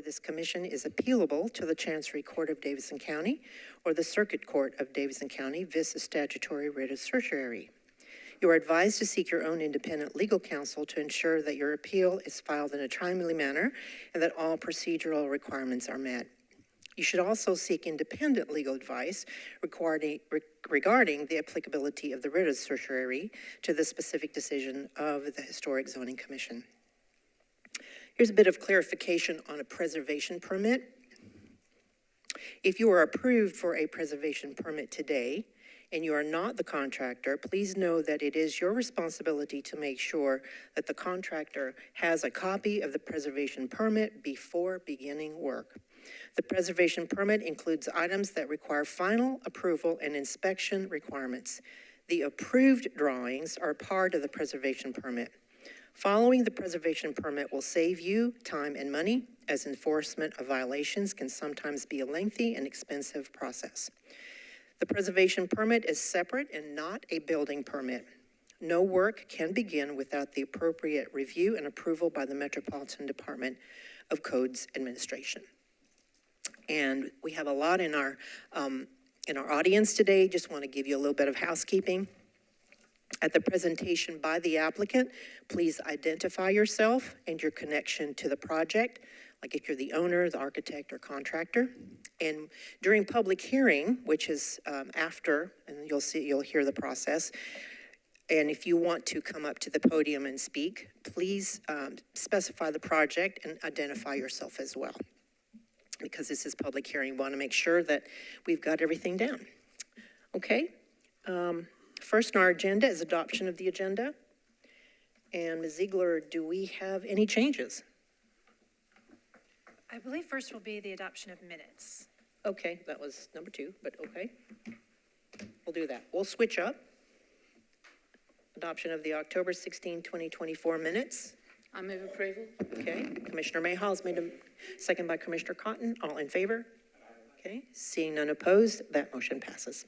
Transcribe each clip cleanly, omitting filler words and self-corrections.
this commission is appealable to the Chancery Court of Davidson County or the Circuit Court of Davidson County, vis a statutory writ of certiorari. You are advised to seek your own independent legal counsel to ensure that your appeal is filed in a timely manner and that all procedural requirements are met. You should also seek independent legal advice regarding the applicability of the writ of certiorari to the specific decision of the Historic Zoning Commission. Here's a bit of clarification on a preservation permit. If you are approved for a preservation permit today, and you are not the contractor, please know that it is your responsibility to make sure that the contractor has a copy of the preservation permit before beginning work. The preservation permit includes items that require final approval and inspection requirements. The approved drawings are part of the preservation permit. Following the preservation permit will save you time and money, as enforcement of violations can sometimes be a lengthy and expensive process. The preservation permit is separate and not a building permit. No work can begin without the appropriate review and approval by the Metropolitan Department of Codes Administration. And we have a lot in our audience today. Just want to give you a little bit of housekeeping. At the presentation by the applicant, please identify yourself and your connection to the project, like if you're the owner, the architect, or contractor. And during public hearing, which is after, and you'll hear the process, and if you want to come up to the podium and speak, please specify the project and identify yourself as well. Because this is public hearing, we want to make sure that we've got everything down. Okay, first on our agenda is adoption of the agenda. And Ms. Ziegler, do we have any changes? I believe first will be the adoption of minutes. Okay, that was number 2, but okay. We'll do that. We'll switch up. Adoption of the October 16, 2024 minutes. I move approval. Okay, Commissioner Mayhaw's made a second by Commissioner Cotton. All in favor? Okay, seeing none opposed, that motion passes.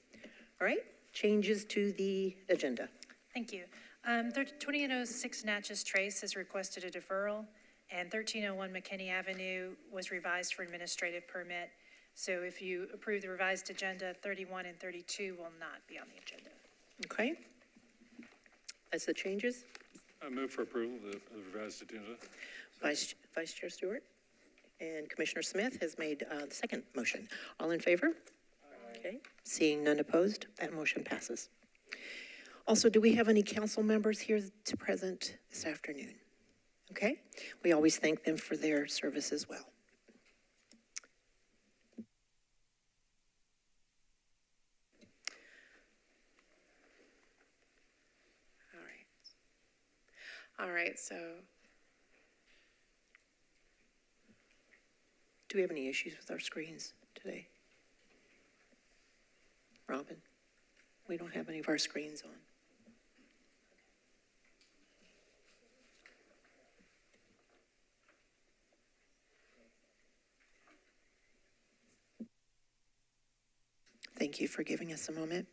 All right, changes to the agenda. Thank you. 2806 Natchez Trace has requested a deferral, and 1301 McKinney Avenue was revised for administrative permit. So if you approve the revised agenda, 31 and 32 will not be on the agenda. Okay. That's the changes. I move for approval of the revised agenda. Vice Chair Stewart and Commissioner Smith has made the second motion. All in favor? Aye. Okay. Seeing none opposed, that motion passes. Also, do we have any council members here to present this afternoon? Okay. We always thank them for their service as well. All right, so. Do we have any issues with our screens today? Robin? We don't have any of our screens on. Thank you for giving us a moment.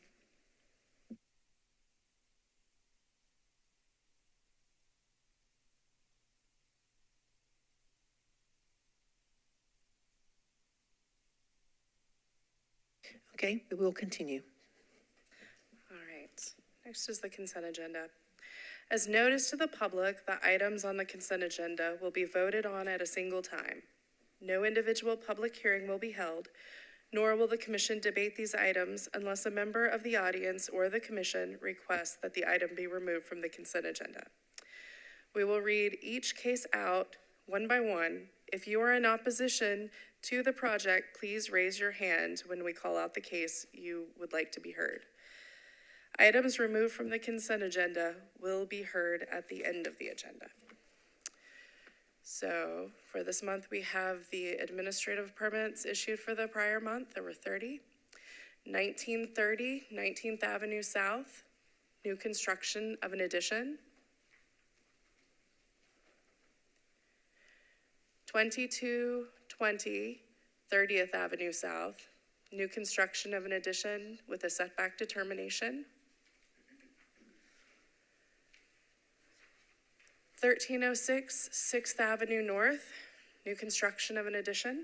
Okay, we will continue. All right, next is the consent agenda. As noticed to the public, the items on the consent agenda will be voted on at a single time. No individual public hearing will be held, nor will the commission debate these items unless a member of the audience or the commission requests that the item be removed from the consent agenda. We will read each case out one by one. If you are in opposition to the project, please raise your hand when we call out the case you would like to be heard. Items removed from the consent agenda will be heard at the end of the agenda. So for this month, we have the administrative permits issued for the prior month. There were 30. 1930 19th Avenue South, new construction of an addition. 2220 30th Avenue South, new construction of an addition with a setback determination. 1306 6th Avenue North, new construction of an addition.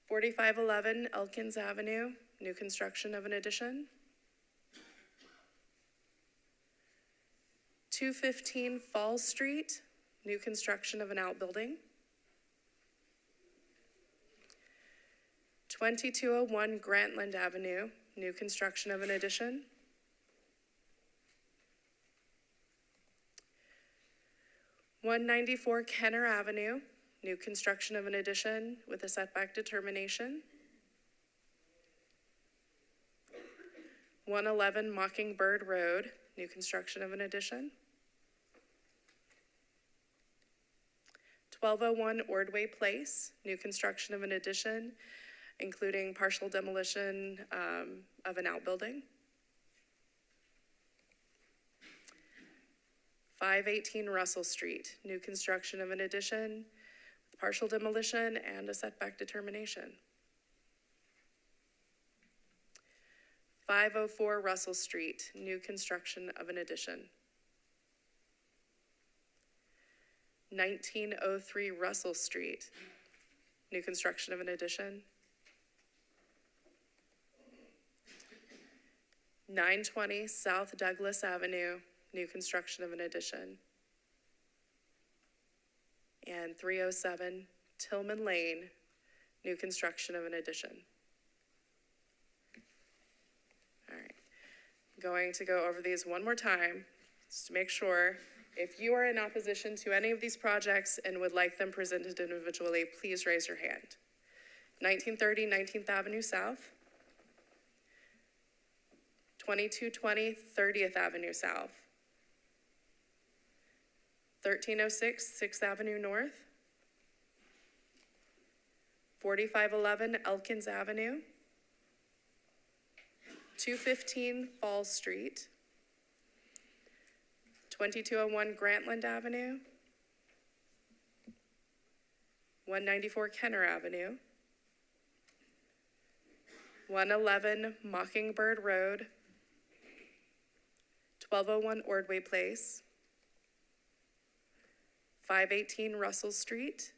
4511 Elkins Avenue, new construction of an addition. 215 Falls Street, new construction of an outbuilding. 2201 Grantland Avenue, new construction of an addition. 194 Kenner Avenue, new construction of an addition with a setback determination. 111 Mockingbird Road, new construction of an addition. 1201 Ordway Place, new construction of an addition, including partial demolition of an outbuilding. 518 Russell Street, new construction of an addition, with partial demolition and a setback determination. 504 Russell Street, new construction of an addition. 1903 Russell Street, new construction of an addition. 920 South Douglas Avenue, new construction of an addition. And 307 Tillman Lane, new construction of an addition. All right, I'm going to go over these one more time, just to make sure. If you are in opposition to any of these projects and would like them presented individually, please raise your hand. 1930 19th Avenue South. 2220 30th Avenue South. 1306 6th Avenue North. 4511 Elkins Avenue. 215 Falls Street. 2201 Grantland Avenue. 194 Kenner Avenue. 111 Mockingbird Road. 1201 Ordway Place. 518 Russell Street.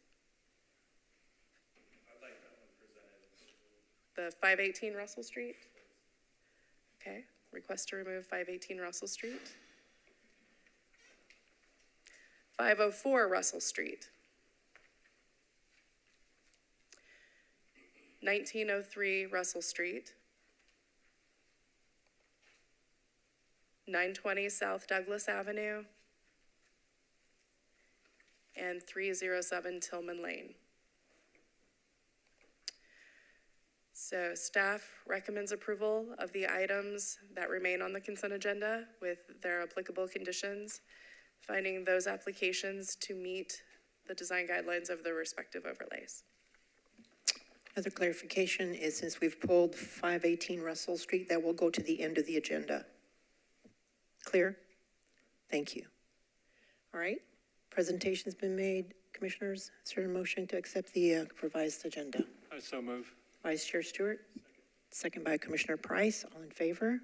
I'd like that one presented. The 518 Russell Street? Okay, request to remove 518 Russell Street. 504 Russell Street. 1903 Russell Street. 920 South Douglas Avenue. And 307 Tillman Lane. So staff recommends approval of the items that remain on the consent agenda with their applicable conditions, finding those applications to meet the design guidelines of the respective overlays. Another clarification is, since we've pulled 518 Russell Street, that will go to the end of the agenda. Clear? Thank you. All right, presentation's been made. Commissioners, is there a motion to accept the revised agenda? I so move. Vice Chair Stewart? Second by Commissioner Price. All in favor?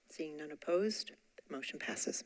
Seeing none opposed, the motion passes.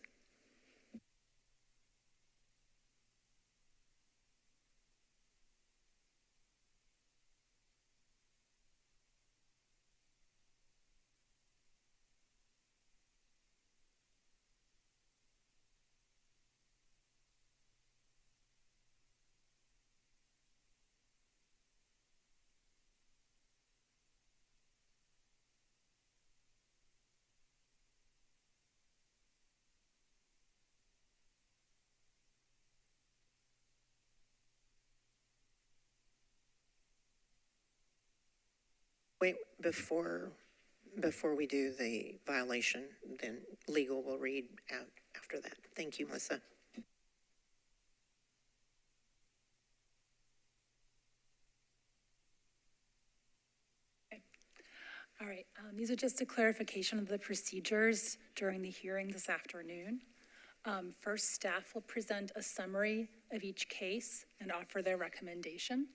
Wait, before we do the violation, then legal will read out after that. Thank you, Melissa. All right, these are just a clarification of the procedures during the hearing this afternoon. First, staff will present a summary of each case and offer their recommendation.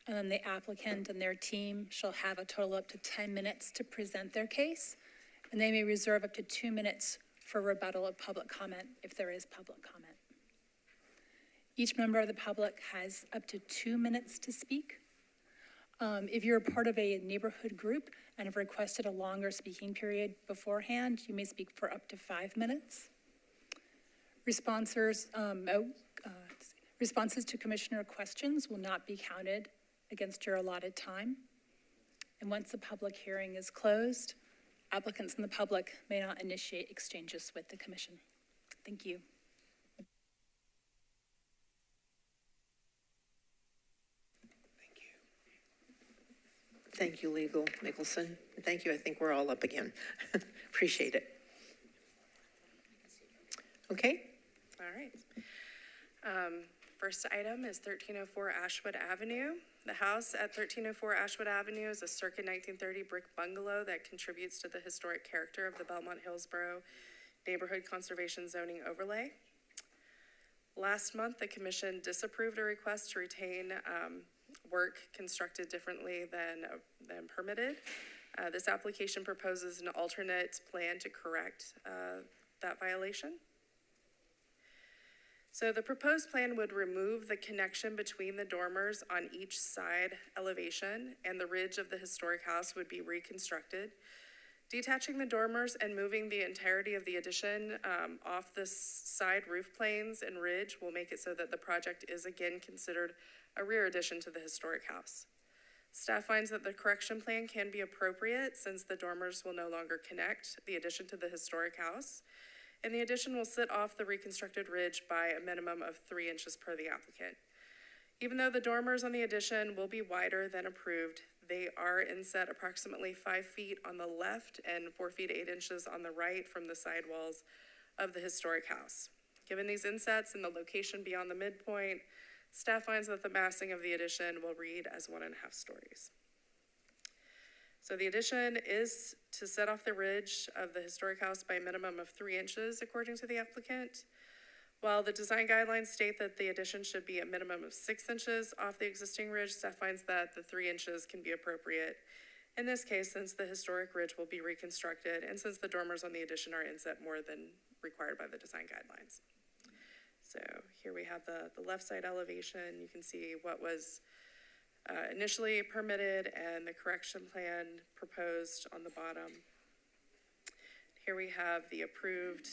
And then the applicant and their team shall have a total up to 10 minutes to present their case, and they may reserve up to 2 minutes for rebuttal of public comment if there is public comment. Each member of the public has up to 2 minutes to speak. If you're part of a neighborhood group and have requested a longer speaking period beforehand, you may speak for up to 5 minutes. Responses to commissioner questions will not be counted against your allotted time. And once the public hearing is closed, applicants and the public may not initiate exchanges with the commission. Thank you. Thank you, Legal Nicholson. Thank you. I think we're all up again. Appreciate it. Okay. All right. First item is 1304 Ashwood Avenue. The house at 1304 Ashwood Avenue is a circa 1930 brick bungalow that contributes to the historic character of the Belmont-Hillsborough Neighborhood Conservation Zoning Overlay. Last month, the commission disapproved a request to retain work constructed differently than permitted. This application proposes an alternate plan to correct that violation. So the proposed plan would remove the connection between the dormers on each side elevation, and the ridge of the historic house would be reconstructed. Detaching the dormers and moving the entirety of the addition off the side roof planes and ridge will make it so that the project is again considered a rear addition to the historic house. Staff finds that the correction plan can be appropriate since the dormers will no longer connect the addition to the historic house, and the addition will sit off the reconstructed ridge by a minimum of 3 inches per the applicant. Even though the dormers on the addition will be wider than approved, they are inset approximately 5 feet on the left and 4 feet 8 inches on the right from the side walls of the historic house. Given these insets and the location beyond the midpoint, staff finds that the massing of the addition will read as 1.5 stories. So the addition is to set off the ridge of the historic house by a minimum of 3 inches, according to the applicant. While the design guidelines state that the addition should be a minimum of 6 inches off the existing ridge, staff finds that the 3 inches can be appropriate in this case, since the historic ridge will be reconstructed and since the dormers on the addition are inset more than required by the design guidelines. So here we have the left side elevation. You can see what was initially permitted and the correction plan proposed on the bottom. Here we have the approved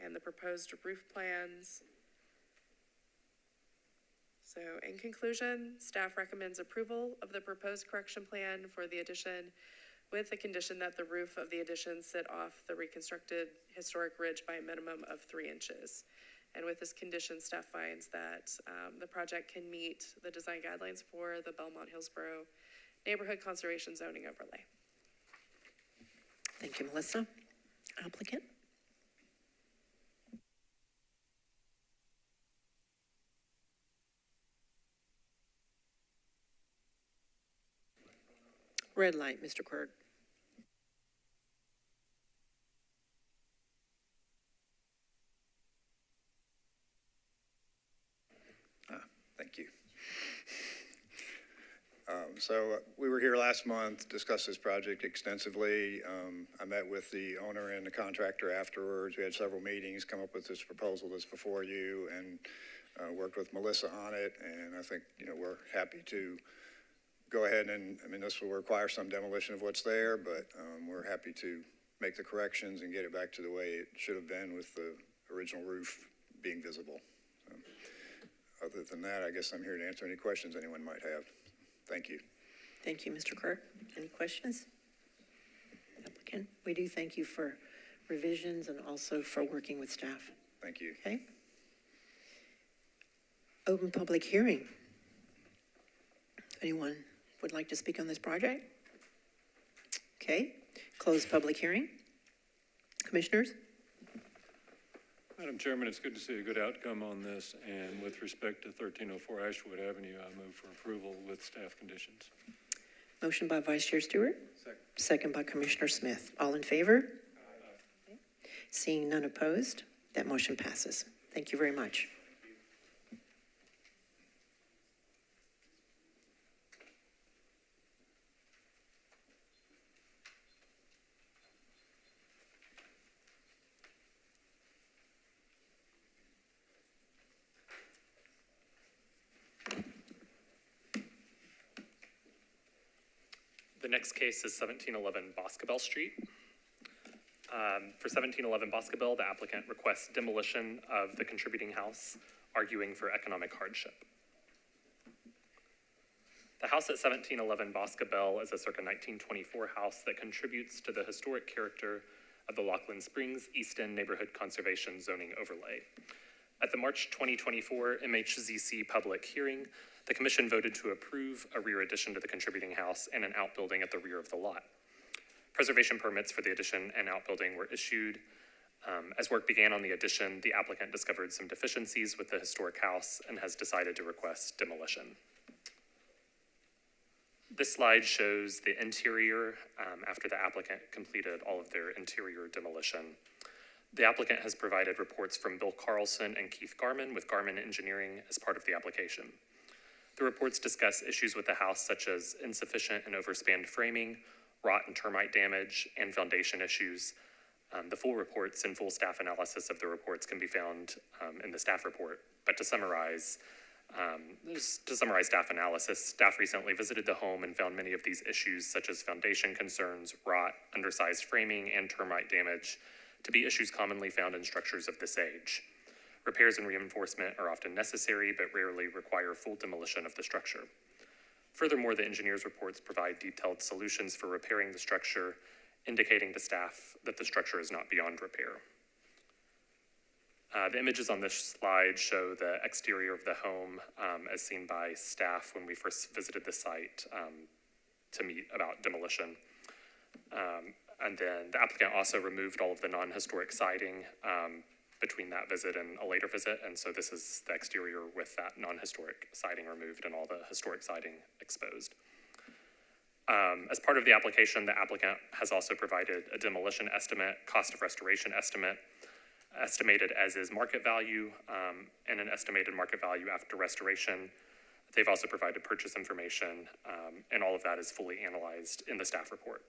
and the proposed roof plans. So in conclusion, staff recommends approval of the proposed correction plan for the addition with the condition that the roof of the addition sit off the reconstructed historic ridge by a minimum of 3 inches. And with this condition, staff finds that the project can meet the design guidelines for the Belmont-Hillsborough Neighborhood Conservation Zoning Overlay. Thank you, Melissa. Applicant? Red light, Mr. Quirk. Thank you. So we were here last month, discussed this project extensively. I met with the owner and the contractor afterwards. We had several meetings, come up with this proposal that's before you, and worked with Melissa on it. And I think, we're happy to go ahead and, this will require some demolition of what's there, but we're happy to make the corrections and get it back to the way it should have been with the original roof being visible. Other than that, I guess I'm here to answer any questions anyone might have. Thank you. Thank you, Mr. Kirk. Any questions? Applicant, we do thank you for revisions and also for working with staff. Thank you. Okay. Open public hearing. Anyone would like to speak on this project? Okay. Close public hearing. Commissioners? Madam Chairman, it's good to see a good outcome on this, and with respect to 1304 Ashwood Avenue, I move for approval with staff conditions. Motion by Vice Chair Stewart. Second by Commissioner Smith. All in favor? Aye. Seeing none opposed, that motion passes. Thank you very much. The next case is 1711 Boscobel Street. For 1711 Boscobel, the applicant requests demolition of the contributing house, arguing for economic hardship. The house at 1711 Boscobel is a circa 1924 house that contributes to the historic character of the Laughlin Springs East End Neighborhood Conservation Zoning Overlay. At the March 2024 MHZC public hearing, the commission voted to approve a rear addition to the contributing house and an outbuilding at the rear of the lot. Preservation permits for the addition and outbuilding were issued. As work began on the addition, the applicant discovered some deficiencies with the historic house and has decided to request demolition. This slide shows the interior after the applicant completed all of their interior demolition. The applicant has provided reports from Bill Carlson and Keith Garman with Garman Engineering as part of the application. The reports discuss issues with the house such as insufficient and overspanned framing, rot and termite damage, and foundation issues. The full reports and full staff analysis of the reports can be found in the staff report. But to summarize staff analysis, staff recently visited the home and found many of these issues such as foundation concerns, rot, undersized framing, and termite damage to be issues commonly found in structures of this age. Repairs and reinforcement are often necessary, but rarely require full demolition of the structure. Furthermore, the engineer's reports provide detailed solutions for repairing the structure, indicating to staff that the structure is not beyond repair. The images on this slide show the exterior of the home as seen by staff when we first visited the site to meet about demolition. And then the applicant also removed all of the non-historic siding between that visit and a later visit, and so this is the exterior with that non-historic siding removed and all the historic siding exposed. As part of the application, the applicant has also provided a demolition estimate, cost of restoration estimate, estimated as is market value, and an estimated market value after restoration. They've also provided purchase information, and all of that is fully analyzed in the staff report.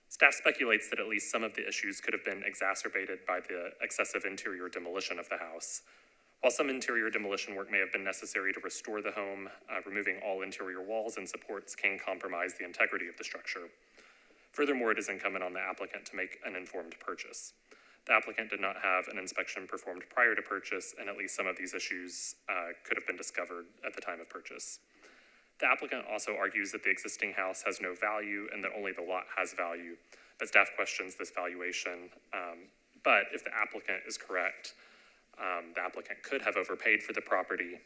Staff speculates that at least some of the issues could have been exacerbated by the excessive interior demolition of the house. While some interior demolition work may have been necessary to restore the home, removing all interior walls and supports can compromise the integrity of the structure. Furthermore, it is incumbent on the applicant to make an informed purchase. The applicant did not have an inspection performed prior to purchase, and at least some of these issues could have been discovered at the time of purchase. The applicant also argues that the existing house has no value and that only the lot has value, but staff questions this valuation. But if the applicant is correct, the applicant could have overpaid for the property.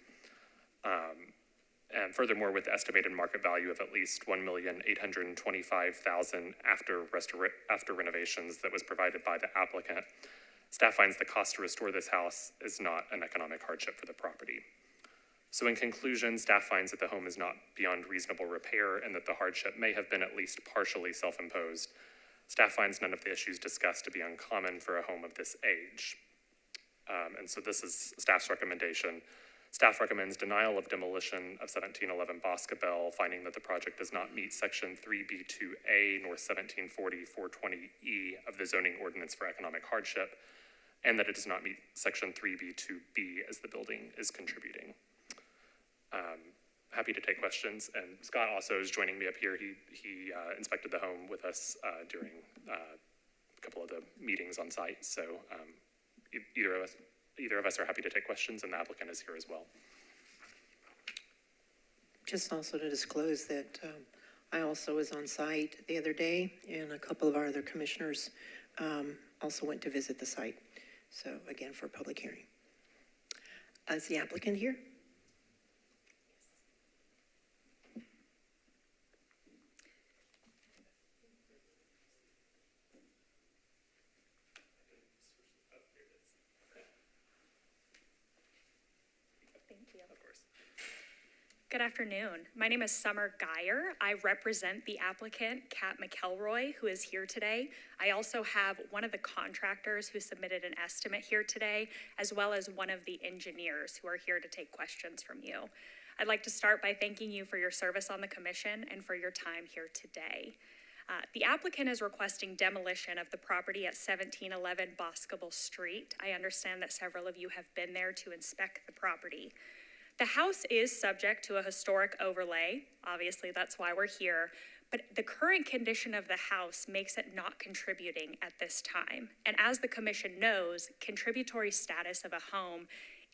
And furthermore, with the estimated market value of at least $1,825,000 after renovations that was provided by the applicant, staff finds the cost to restore this house is not an economic hardship for the property. So in conclusion, staff finds that the home is not beyond reasonable repair and that the hardship may have been at least partially self-imposed. Staff finds none of the issues discussed to be uncommon for a home of this age. And so this is staff's recommendation. Staff recommends denial of demolition of 1711 Boscobel, finding that the project does not meet section 3B2A nor 1740-420E of the zoning ordinance for economic hardship, and that it does not meet section 3B2B as the building is contributing. Happy to take questions, and Scott also is joining me up here. He inspected the home with us during a couple of the meetings on site, so either of us are happy to take questions, and the applicant is here as well. Just also to disclose that I also was on site the other day, and a couple of our other commissioners also went to visit the site. So again, for a public hearing. Is the applicant here? Good afternoon. My name is Summer Geyer. I represent the applicant, Kat McElroy, who is here today. I also have one of the contractors who submitted an estimate here today, as well as one of the engineers who are here to take questions from you. I'd like to start by thanking you for your service on the commission and for your time here today. The applicant is requesting demolition of the property at 1711 Boscobel Street. I understand that several of you have been there to inspect the property. The house is subject to a historic overlay. Obviously, that's why we're here, But the current condition of the house makes it not contributing at this time. And as the commission knows, contributory status of a home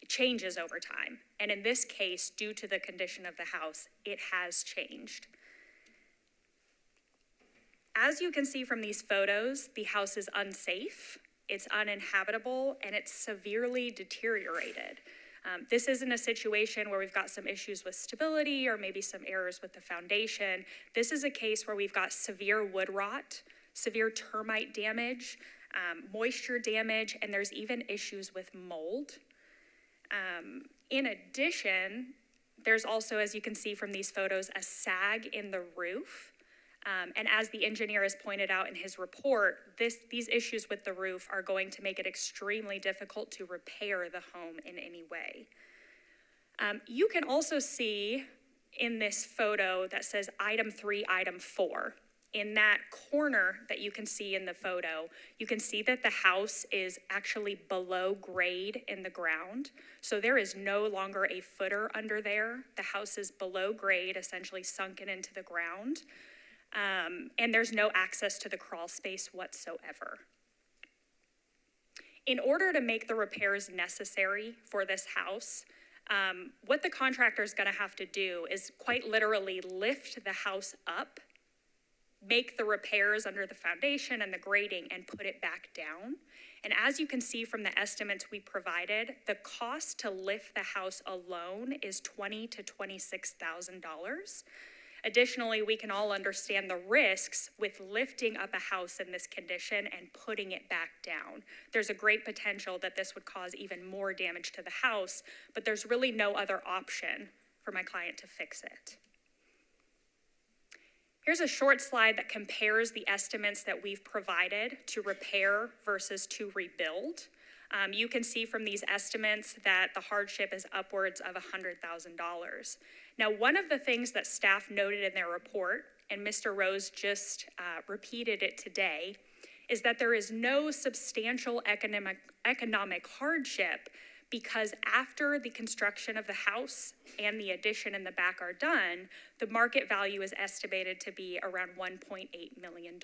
changes over time. And in this case, due to the condition of the house, it has changed. As you can see from these photos, the house is unsafe, it's uninhabitable, and it's severely deteriorated. This isn't a situation where we've got some issues with stability or maybe some errors with the foundation. This is a case where we've got severe wood rot, severe termite damage, moisture damage, and there's even issues with mold. In addition, there's also, as you can see from these photos, a sag in the roof. And as the engineer has pointed out in his report, these issues with the roof are going to make it extremely difficult to repair the home in any way. You can also see in this photo that says item 3, item 4. In that corner that you can see in the photo, you can see that the house is actually below grade in the ground. So there is no longer a footer under there. The house is below grade, essentially sunken into the ground. And there's no access to the crawl space whatsoever. In order to make the repairs necessary for this house, what the contractor is going to have to do is quite literally lift the house up, make the repairs under the foundation and the grading, and put it back down. And as you can see from the estimates we provided, the cost to lift the house alone is $20,000 to $26,000. Additionally, we can all understand the risks with lifting up a house in this condition and putting it back down. There's a great potential that this would cause even more damage to the house, but there's really no other option for my client to fix it. Here's a short slide that compares the estimates that we've provided to repair versus to rebuild. You can see from these estimates that the hardship is upwards of $100,000. Now, one of the things that staff noted in their report, and Mr. Rose just repeated it today, is that there is no substantial economic hardship because after the construction of the house and the addition in the back are done, the market value is estimated to be around $1.8 million.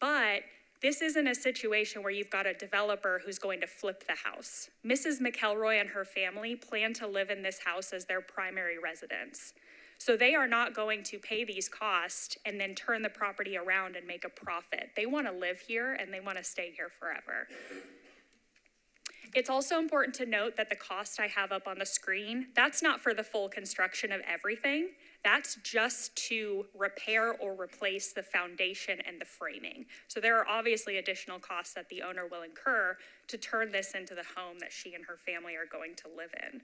But this isn't a situation where you've got a developer who's going to flip the house. Mrs. McElroy and her family plan to live in this house as their primary residence. So they are not going to pay these costs and then turn the property around and make a profit. They want to live here and they want to stay here forever. It's also important to note that the cost I have up on the screen, that's not for the full construction of everything. That's just to repair or replace the foundation and the framing. So there are obviously additional costs that the owner will incur to turn this into the home that she and her family are going to live in.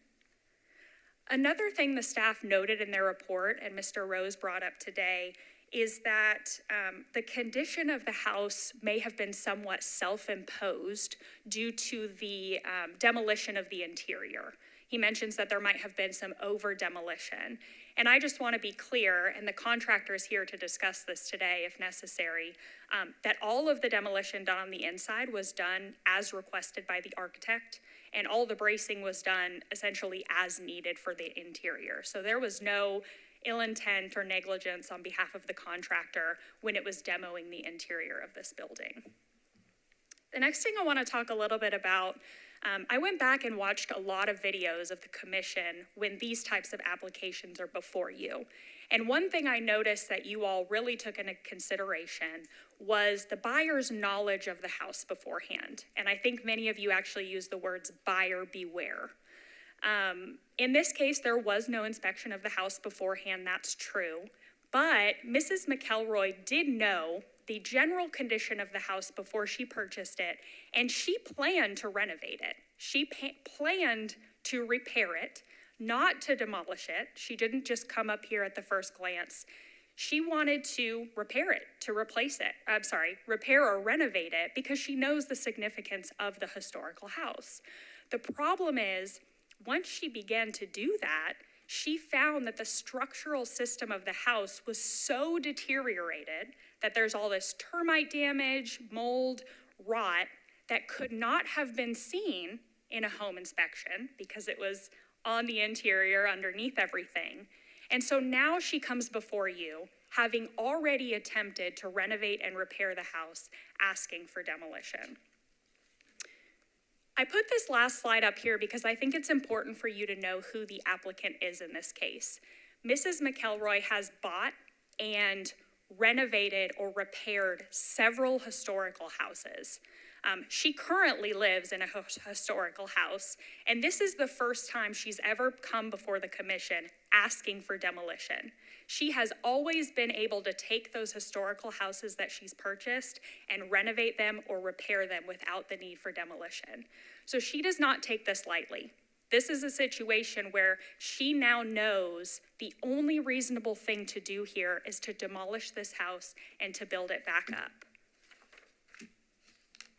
Another thing the staff noted in their report, and Mr. Rose brought up today, is that the condition of the house may have been somewhat self-imposed due to the demolition of the interior. He mentions that there might have been some over-demolition. And I just want to be clear, and the contractor is here to discuss this today if necessary, that all of the demolition done on the inside was done as requested by the architect, and all the bracing was done essentially as needed for the interior. So there was no ill intent or negligence on behalf of the contractor when it was demoing the interior of this building. The next thing I want to talk a little bit about, I went back and watched a lot of videos of the commission when these types of applications are before you. And one thing I noticed that you all really took into consideration was the buyer's knowledge of the house beforehand. And I think many of you actually use the words buyer beware. In this case, there was no inspection of the house beforehand, that's true. But Mrs. McElroy did know the general condition of the house before she purchased it, and she planned to renovate it. She planned to repair it, not to demolish it. She didn't just come up here at the first glance. She wanted to repair it, to replace it. Repair or renovate it because she knows the significance of the historical house. The problem is, once she began to do that, she found that the structural system of the house was so deteriorated that there's all this termite damage, mold, rot that could not have been seen in a home inspection because it was on the interior underneath everything. And so now she comes before you, having already attempted to renovate and repair the house, asking for demolition. I put this last slide up here because I think it's important for you to know who the applicant is in this case. Mrs. McElroy has bought and renovated or repaired several historical houses. She currently lives in a historical house, and this is the first time she's ever come before the commission asking for demolition. She has always been able to take those historical houses that she's purchased and renovate them or repair them without the need for demolition. So she does not take this lightly. This is a situation where she now knows the only reasonable thing to do here is to demolish this house and to build it back up.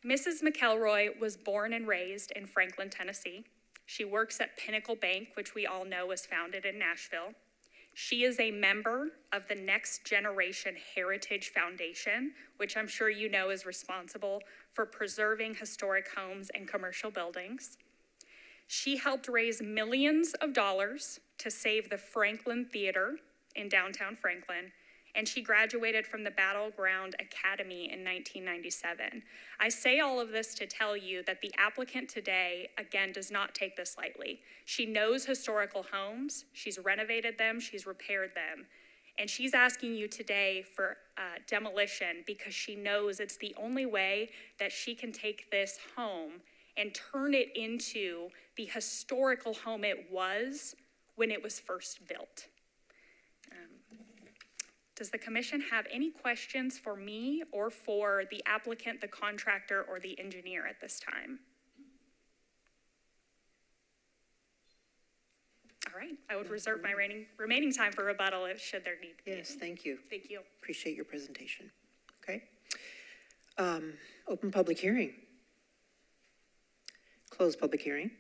Mrs. McElroy was born and raised in Franklin, Tennessee. She works at Pinnacle Bank, which we all know was founded in Nashville. She is a member of the Next Generation Heritage Foundation, which I'm sure you know is responsible for preserving historic homes and commercial buildings. She helped raise millions of dollars to save the Franklin Theater in downtown Franklin, and she graduated from the Battleground Academy in 1997. I say all of this to tell you that the applicant today, again, does not take this lightly. She knows historical homes, she's renovated them, she's repaired them, and she's asking you today for demolition because she knows it's the only way that she can take this home and turn it into the historical home it was when it was first built. Does the commission have any questions for me or for the applicant, the contractor, or the engineer at this time? All right, I would reserve my remaining time for rebuttal if should there need to be. Yes, thank you. Thank you. Appreciate your presentation. Okay. Open public hearing. Close public hearing.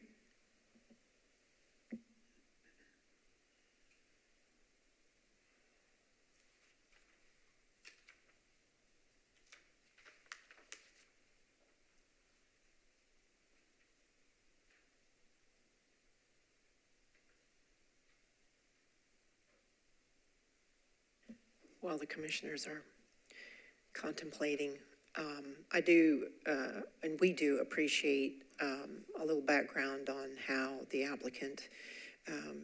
While the commissioners are contemplating, I do, and we do appreciate a little background on how the applicant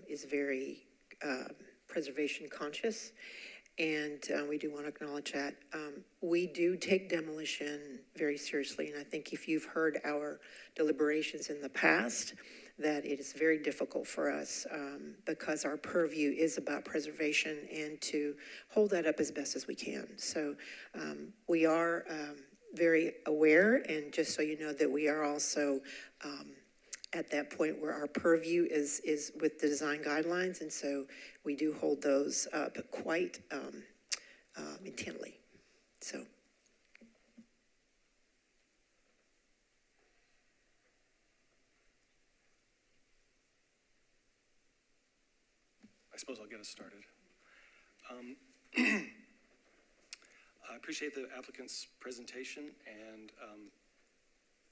is very preservation conscious, and we do want to acknowledge that. We do take demolition very seriously, and I think if you've heard our deliberations in the past, that it is very difficult for us because our purview is about preservation and to hold that up as best as we can. So we are very aware, and just so you know that we are also at that point where our purview is with the design guidelines, and so we do hold those up quite intently. So. I suppose I'll get us started. I appreciate the applicant's presentation and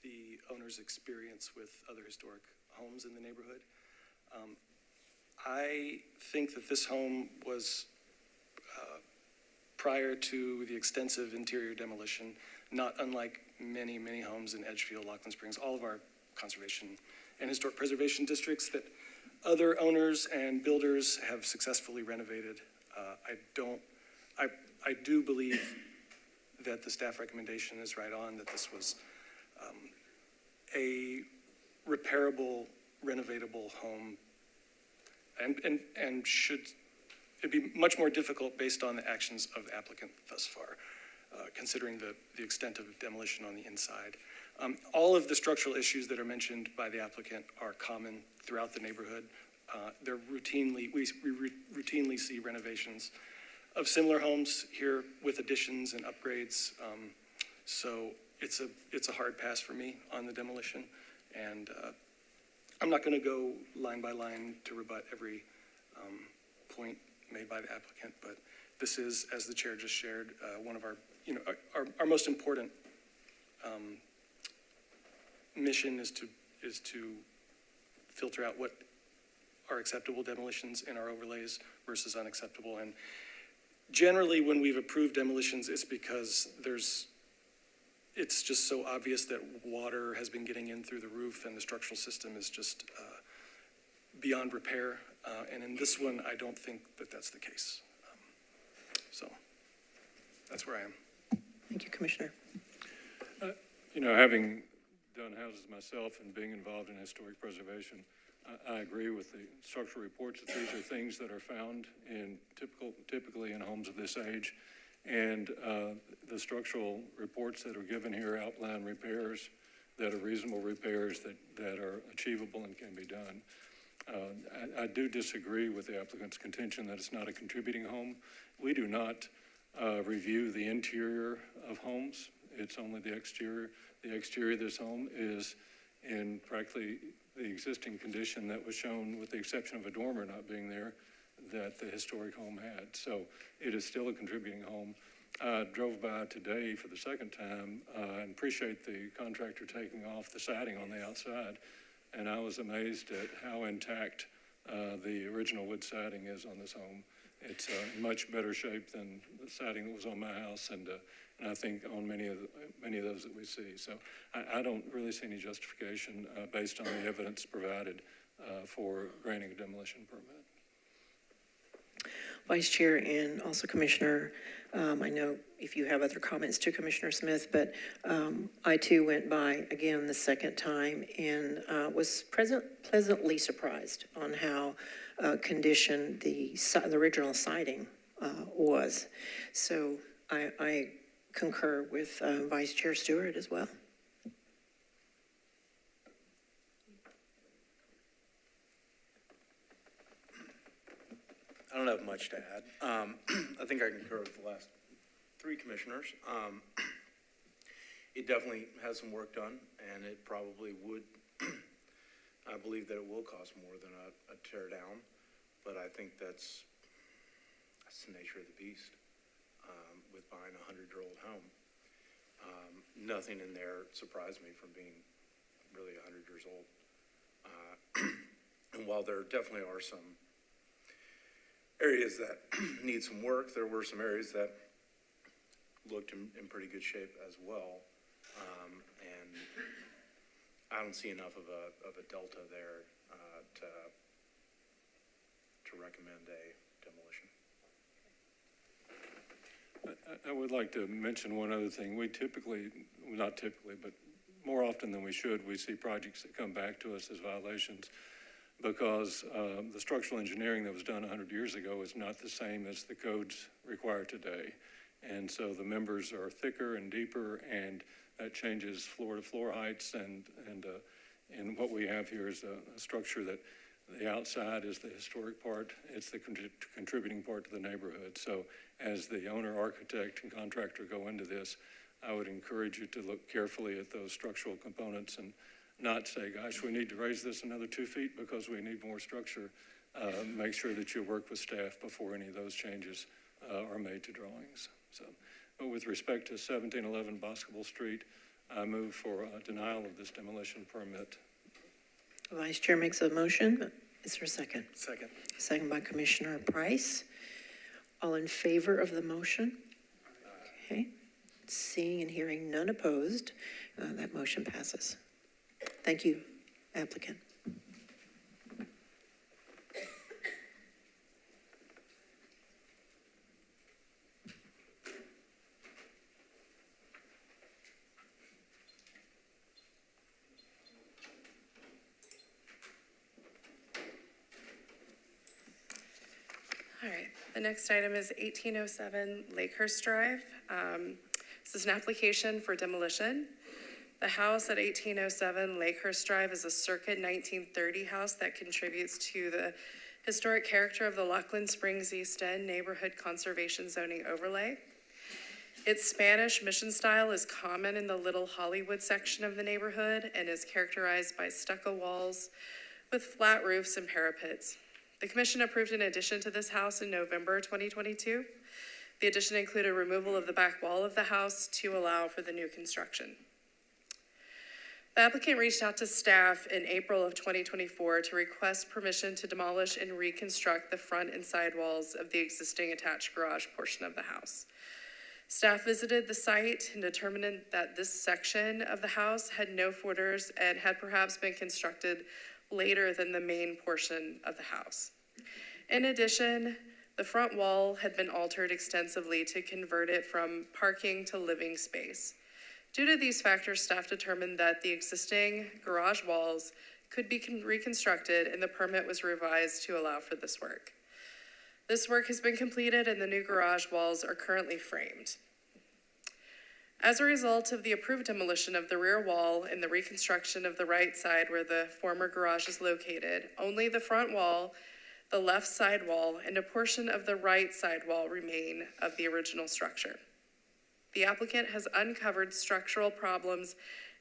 the owner's experience with other historic homes in the neighborhood. I think that this home was, prior to the extensive interior demolition, not unlike many, many homes in Edgefield, Lockland Springs, all of our conservation and historic preservation districts that other owners and builders have successfully renovated. I do believe that the staff recommendation is right on, that this was a repairable, renovatable home, and should it'd be much more difficult based on the actions of the applicant thus far, considering the extent of demolition on the inside. All of the structural issues that are mentioned by the applicant are common throughout the neighborhood. We routinely see renovations of similar homes here with additions and upgrades. So it's a hard pass for me on the demolition. And I'm not going to go line by line to rebut every point made by the applicant, but this is, as the chair just shared, one of our most important mission is to filter out what are acceptable demolitions in our overlays versus unacceptable. And Generally, when we've approved demolitions, it's because it's just so obvious that water has been getting in through the roof and the structural system is just beyond repair. And in this one, I don't think that that's the case. So that's where I am. Thank you, Commissioner. You know, having done houses myself and being involved in historic preservation, I agree with the structural reports that these are things that are found in typically in homes of this age. And the structural reports that are given here outline repairs that are reasonable repairs that are achievable and can be done. I do disagree with the applicant's contention that it's not a contributing home. We do not review the interior of homes. It's only the exterior. The exterior of this home is in practically the existing condition that was shown, with the exception of a dormer not being there, that the historic home had. So it is still a contributing home. I drove by today for the second time and appreciate the contractor taking off the siding on the outside. And I was amazed at how intact the original wood siding is on this home. It's in much better shape than the siding that was on my house, and I think on many of those that we see. So I don't really see any justification based on the evidence provided for granting a demolition permit. Vice Chair and also Commissioner, I know if you have other comments to Commissioner Smith, but I too went by again the second time and was pleasantly surprised on how conditioned the original siding was. So I concur with Vice Chair Stewart as well. I don't have much to add. I think I concur with the last three commissioners. It definitely has some work done, and it probably would, I believe that it will cost more than a tear down, but I think that's the nature of the beast with buying a 100-year-old home. Nothing in there surprised me from being really 100 years old. And while there definitely are some areas that need some work, there were some areas that looked in pretty good shape as well. And I don't see enough of a delta there to recommend a demolition. I would like to mention one other thing. We not typically, but more often than we should, we see projects that come back to us as violations, because the structural engineering that was done 100 years ago is not the same as the codes require today. And so the members are thicker and deeper, and that changes floor-to-floor heights. And what we have here is a structure that the outside is the historic part. It's the contributing part to the neighborhood. So as the owner, architect, and contractor go into this, I would encourage you to look carefully at those structural components and not say, gosh, we need to raise this another 2 feet because we need more structure. Make sure that you work with staff before any of those changes are made to drawings. So, but with respect to 1711 Boscobel Street, I move for denial of this demolition permit. Vice Chair makes a motion. Is there a second? Second. Second by Commissioner Price. All in favor of the motion? Okay. Seeing and hearing none opposed, that motion passes. Thank you, applicant. All right, the next item is 1807 Lakehurst Drive. This is an application for demolition. The house at 1807 Lakehurst Drive is a circa 1930 house that contributes to the historic character of the Lockland Springs East End neighborhood conservation zoning overlay. Its Spanish mission style is common in the Little Hollywood section of the neighborhood and is characterized by stucco walls with flat roofs and parapets. The commission approved an addition to this house in November 2022. The addition included removal of the back wall of the house to allow for the new construction. The applicant reached out to staff in April of 2024 to request permission to demolish and reconstruct the front and side walls of the existing attached garage portion of the house. Staff visited the site and determined that this section of the house had no footers and had perhaps been constructed later than the main portion of the house. In addition, the front wall had been altered extensively to convert it from parking to living space. Due to these factors, staff determined that the existing garage walls could be reconstructed, and the permit was revised to allow for this work. This work has been completed and the new garage walls are currently framed. As a result of the approved demolition of the rear wall and the reconstruction of the right side where the former garage is located, only the front wall, the left side wall, and a portion of the right side wall remain of the original structure. The applicant has uncovered structural problems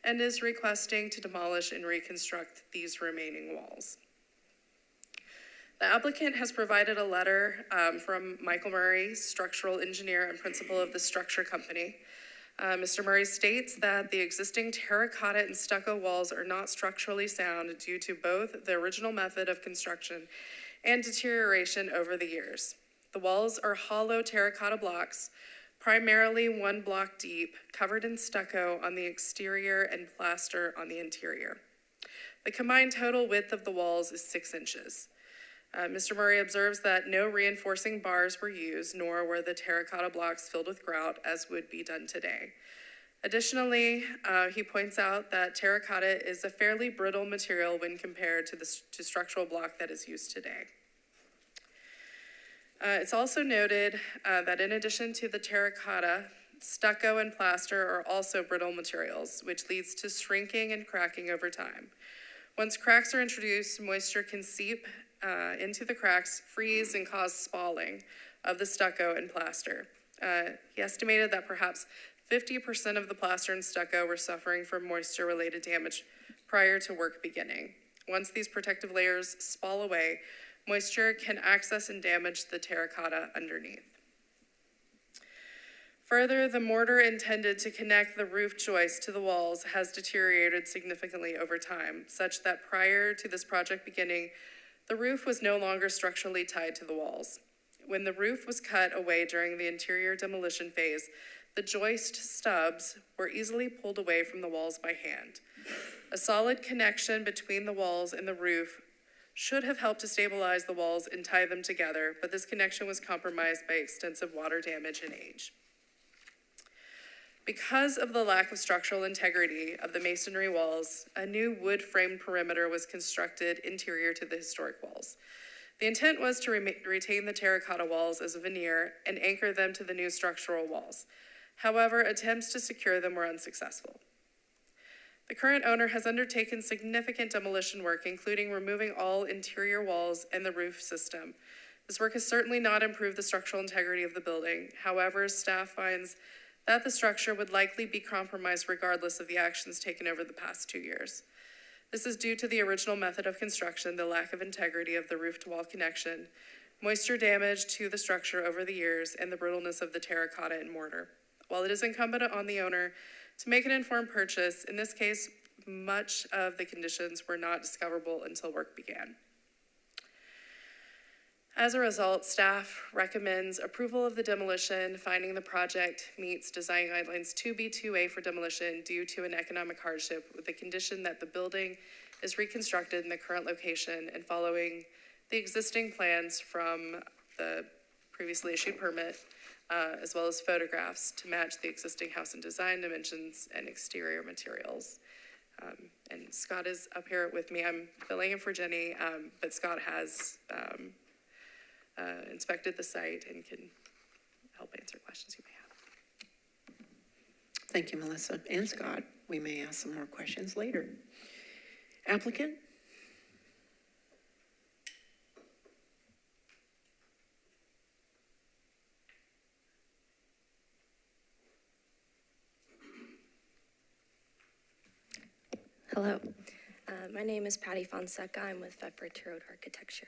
and is requesting to demolish and reconstruct these remaining walls. The applicant has provided a letter from Michael Murray, structural engineer and principal of the structure company. Mr. Murray states that the existing terracotta and stucco walls are not structurally sound due to both the original method of construction and deterioration over the years. The walls are hollow terracotta blocks, primarily 1 block deep, covered in stucco on the exterior and plaster on the interior. The combined total width of the walls is 6 inches. Mr. Murray observes that no reinforcing bars were used, nor were the terracotta blocks filled with grout, as would be done today. Additionally, he points out that terracotta is a fairly brittle material when compared to the structural block that is used today. It's also noted that in addition to the terracotta, stucco and plaster are also brittle materials, which leads to shrinking and cracking over time. Once cracks are introduced, moisture can seep into the cracks, freeze, and cause spalling of the stucco and plaster. He estimated that perhaps 50% of the plaster and stucco were suffering from moisture-related damage prior to work beginning. Once these protective layers spall away, moisture can access and damage the terracotta underneath. Further, the mortar intended to connect the roof joist to the walls has deteriorated significantly over time, such that prior to this project beginning, the roof was no longer structurally tied to the walls. When the roof was cut away during the interior demolition phase, the joist stubs were easily pulled away from the walls by hand. A solid connection between the walls and the roof should have helped to stabilize the walls and tie them together, but this connection was compromised by extensive water damage and age. Because of the lack of structural integrity of the masonry walls, a new wood-framed perimeter was constructed interior to the historic walls. The intent was to retain the terracotta walls as a veneer and anchor them to the new structural walls. However, attempts to secure them were unsuccessful. The current owner has undertaken significant demolition work, including removing all interior walls and the roof system. This work has certainly not improved the structural integrity of the building. However, staff finds that the structure would likely be compromised regardless of the actions taken over the past 2 years. This is due to the original method of construction, the lack of integrity of the roof-to-wall connection, moisture damage to the structure over the years, and the brittleness of the terracotta and mortar. While it is incumbent on the owner to make an informed purchase, in this case, much of the conditions were not discoverable until work began. As a result, staff recommends approval of the demolition, finding the project meets design guidelines 2B2A for demolition due to an economic hardship, with the condition that the building is reconstructed in the current location and following the existing plans from the previously issued permit, as well as photographs to match the existing house and design dimensions and exterior materials. And Scott is up here with me. I'm filling in for Jenny, but Scott has inspected the site and can help answer questions you may have. Thank you, Melissa and Scott. We may ask some more questions later. Applicant? Hello, my name is Patty Fonseca. I'm with Pfeffer Road Architecture.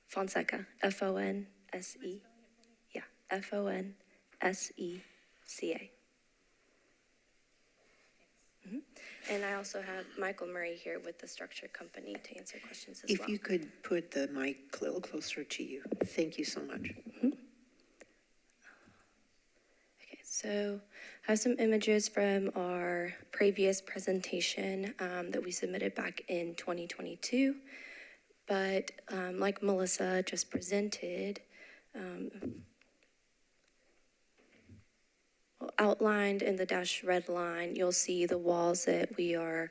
Fonseca, F-O-N-S-E. Yeah, F-O-N-S-E-C-A. And I also have Michael Murray here with the structure company to answer questions as well. If you could put the mic a little closer to you. Thank you so much. Okay, so I have some images from our previous presentation that we submitted back in 2022. But like Melissa just presented, outlined in the dashed red line, you'll see the walls that we are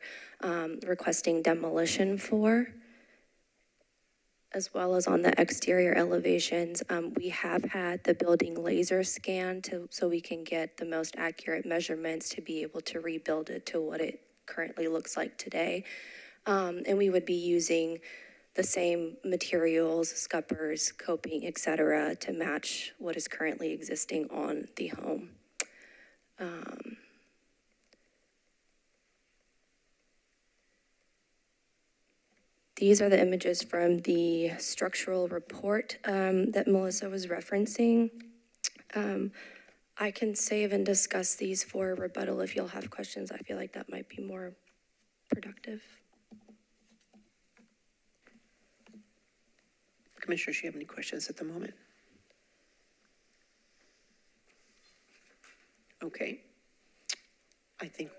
requesting demolition for, as well as on the exterior elevations. We have had the building laser scanned so we can get the most accurate measurements to be able to rebuild it to what it currently looks like today. And we would be using the same materials, scuppers, coping, etc., to match what is currently existing on the home. These are the images from the structural report that Melissa was referencing. I can save and discuss these for rebuttal if you'll have questions. I feel like that might be more productive. Commissioners, do you have any questions at the moment? Okay. I think,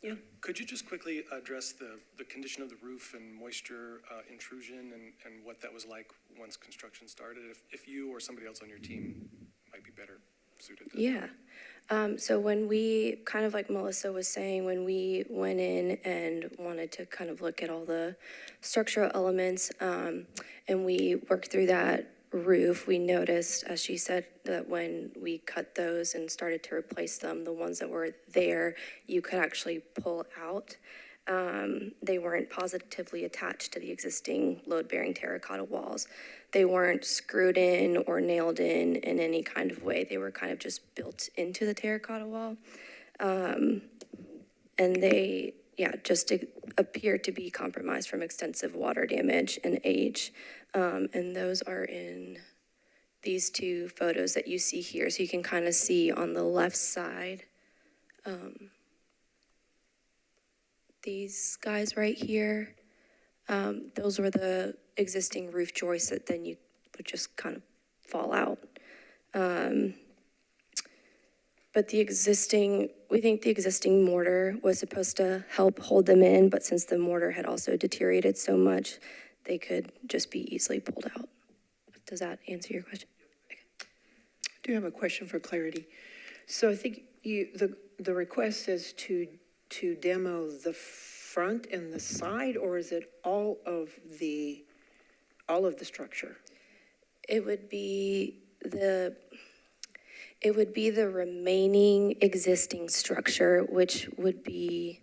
yeah. Could you just quickly address the condition of the roof and moisture intrusion and what that was like once construction started? If you or somebody else on your team might be better suited to that. Yeah. So when we, kind of like Melissa was saying, when we went in and wanted to kind of look at all the structural elements and we worked through that roof, we noticed, as she said, that when we cut those and started to replace them, the ones that were there, you could actually pull out. They weren't positively attached to the existing load-bearing terracotta walls. They weren't screwed in or nailed in any kind of way. They were kind of just built into the terracotta wall. And they, just appeared to be compromised from extensive water damage and age. And those are in these two photos that you see here. So you can kind of see on the left side, these guys right here, those were the existing roof joists that then you would just kind of fall out. But we think the existing mortar was supposed to help hold them in, but since the mortar had also deteriorated so much, they could just be easily pulled out. Does that answer your question? Okay. I do have a question for clarity. So I think the request says to demo the front and the side, or is it all of the structure? It would be the remaining existing structure, which would be.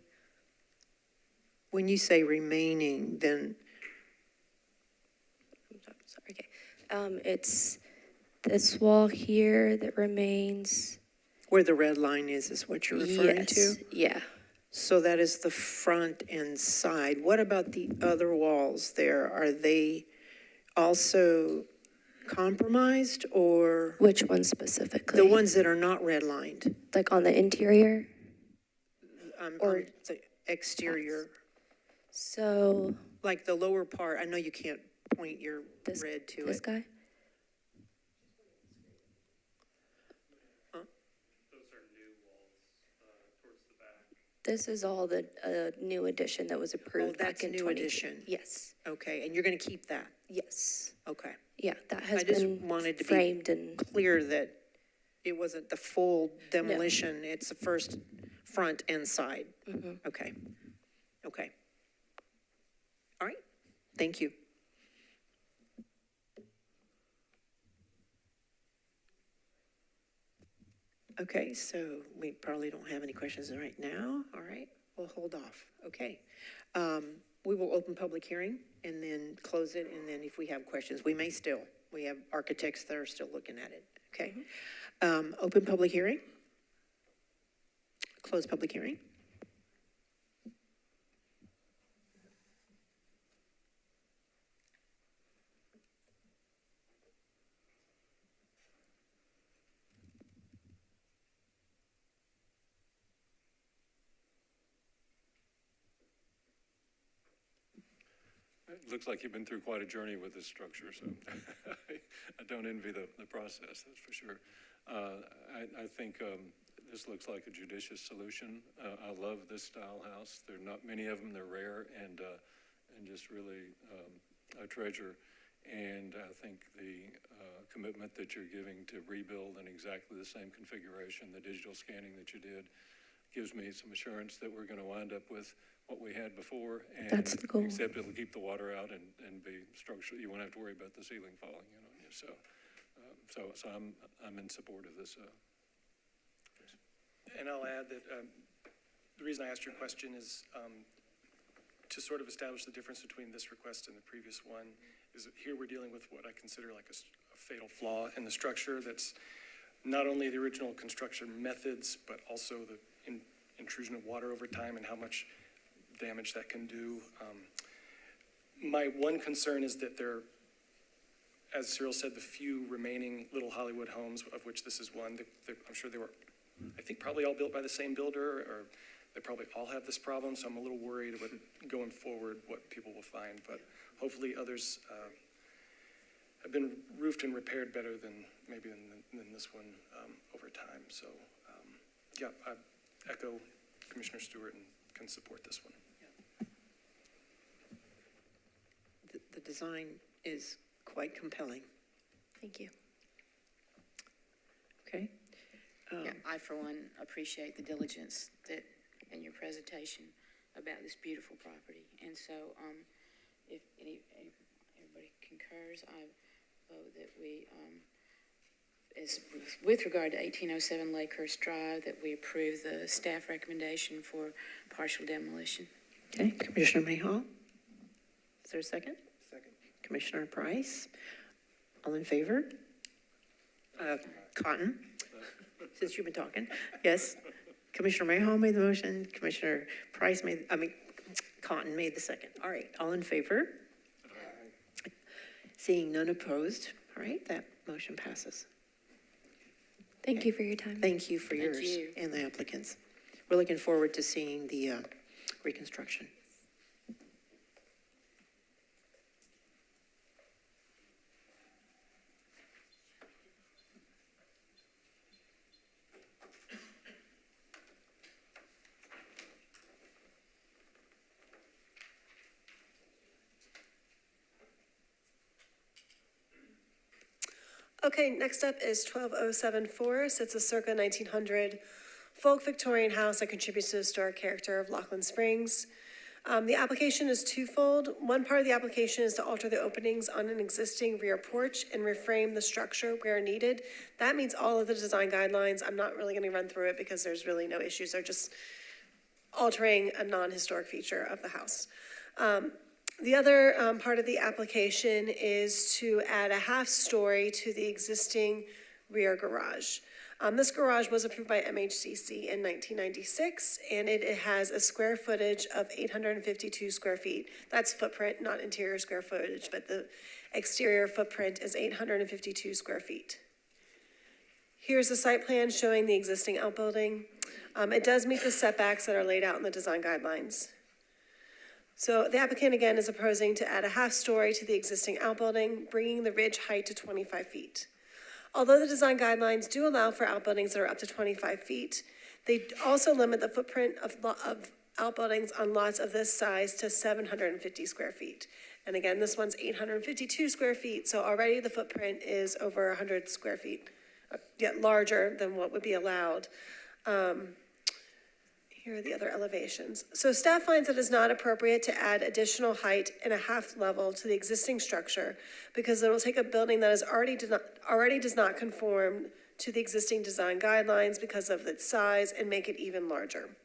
When you say remaining, then. I'm sorry, okay. It's this wall here that remains. Where the red line is what you're referring to? Yeah. So that is the front and side. What about the other walls there? Are they also compromised, or? Which ones specifically? The ones that are not redlined. Like on the interior? Or on the exterior. So. Like the lower part, I know you can't point your red to This it. guy? This is all the new addition that was approved back in 2022. That's new addition? Yes. Okay, and you're going to keep that? Yes. Okay. Yeah, that has I just been wanted to framed be and clear that it wasn't the full demolition. No. It's the first front and side. Mm-hmm. Okay. Okay. All right. Thank you. Okay, so we probably don't have any questions right now. All right, we'll hold off. Okay. We will open public hearing and then close it, and then if we have questions, we have architects that are still looking at it. Okay. Open public hearing. Close public hearing. It looks like you've been through quite a journey with this structure, so I don't envy the process, that's for sure. I think this looks like a judicious solution. I love this style house. There are not many of them. They're rare and just really a treasure. And I think the commitment that you're giving to rebuild in exactly the same configuration, the digital scanning that you did, gives me some assurance that we're going to wind up with what we had before. And That's the goal. Except it'll keep the water out and be structural. You won't have to worry about the ceiling falling in on you. So I'm in support of this. And I'll add that the reason I asked your question is to sort of establish the difference between this request and the previous one is that here we're dealing with what I consider like a fatal flaw in the structure that's not only the original construction methods, but also the intrusion of water over time and how much damage that can do. My one concern is that there, as Cyril said, the few remaining little Hollywood homes, of which this is one, I'm sure they were, I think probably all built by the same builder, or they probably all have this problem, so I'm a little worried about going forward what people will find, but hopefully others have been roofed and repaired better than maybe than this one over time. So yeah, I echo Commissioner Stewart and can support this one. The design is quite compelling. Thank you. Okay. Yeah, I, for one, appreciate the diligence that in your presentation about this beautiful property. And so if everybody concurs, I vote that we, with regard to 1807 Lakehurst Drive, that we approve the staff recommendation for partial demolition. Okay, Commissioner Mayhaw. Is there a second? Second. Commissioner Price. All in favor? Cotton, since you've been talking. Yes. Commissioner Mayhaw made the motion. Commissioner Price Cotton made the second. All right, all in favor? Aye. Seeing none opposed. All right, that motion passes. Thank you for your time. Thank you for yours and the applicants. We're looking forward to seeing the reconstruction. Okay, next up is 12074. So it's a circa 1900 folk Victorian house that contributes to the historic character of Loughlin Springs. The application is twofold. One part of the application is to alter the openings on an existing rear porch and reframe the structure where needed. That meets all of the design guidelines. I'm not really going to run through it because there's really no issues. They're just altering a non-historic feature of the house. The other part of the application is to add a half story to the existing rear garage. This garage was approved by MHCC in 1996, and it has a square footage of 852 square feet. That's footprint, not interior square footage, but the exterior footprint is 852 square feet. Here's the site plan showing the existing outbuilding. It does meet the setbacks that are laid out in the design guidelines. So the applicant, again, is proposing to add a half story to the existing outbuilding, bringing the ridge height to 25 feet. Although the design guidelines do allow for outbuildings that are up to 25 feet, they also limit the footprint of outbuildings on lots of this size to 750 square feet. And again, this one's 852 square feet, so already the footprint is over 100 square feet, yet larger than what would be allowed. Here are the other elevations. So staff finds that it's not appropriate to add additional height and a half level to the existing structure because it will take a building that is already does not conform to the existing design guidelines because of its size and make it even larger.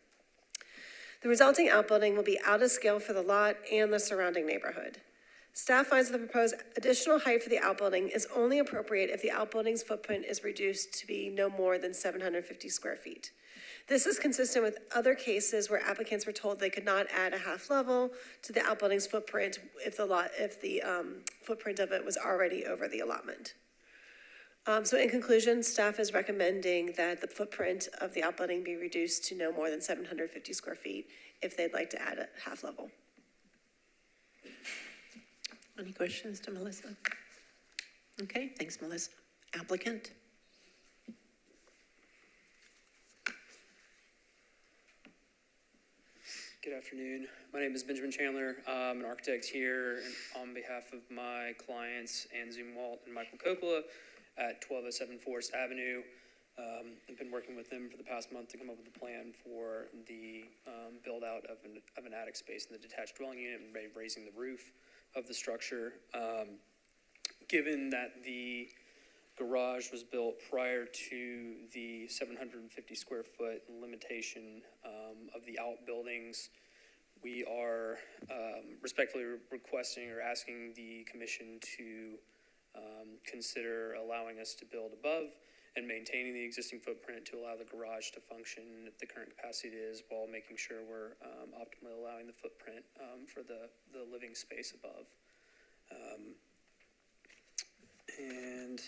The resulting outbuilding will be out of scale for the lot and the surrounding neighborhood. Staff finds that the proposed additional height for the outbuilding is only appropriate if the outbuilding's footprint is reduced to be no more than 750 square feet. This is consistent with other cases where applicants were told they could not add a half level to the outbuilding's footprint if the footprint of it was already over the allotment. So in conclusion, staff is recommending that the footprint of the outbuilding be reduced to no more than 750 square feet if they'd like to add a half level. questions to Melissa? Okay, thanks, Melissa. Applicant? Good afternoon. My name is Benjamin Chandler. I'm an architect here on behalf of my clients Ann Zumwalt and Michael Coppola at 1207 Forest Avenue. I've been working with them for the past month to come up with a plan for the build out of an attic space in the detached dwelling unit and raising the roof of the structure. Given that the garage was built prior to the 750 square foot limitation of the outbuildings, we are respectfully requesting or asking the commission to consider allowing us to build above and maintaining the existing footprint to allow the garage to function at the current capacity it is, while making sure we're optimally allowing the footprint for the living space above. And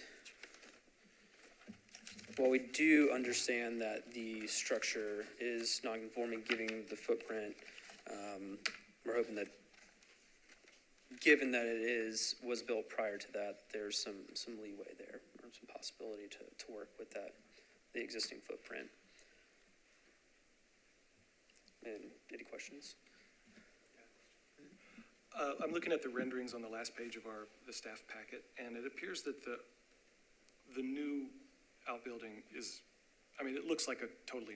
while we do understand that the structure is non-conforming, given the footprint, we're hoping that, given that it was built prior to that, there's some leeway there, or some possibility to work with that, the existing footprint. And any questions? I'm looking at the renderings on the last page of the staff packet, and it appears that the new outbuilding is, I mean, it looks like a totally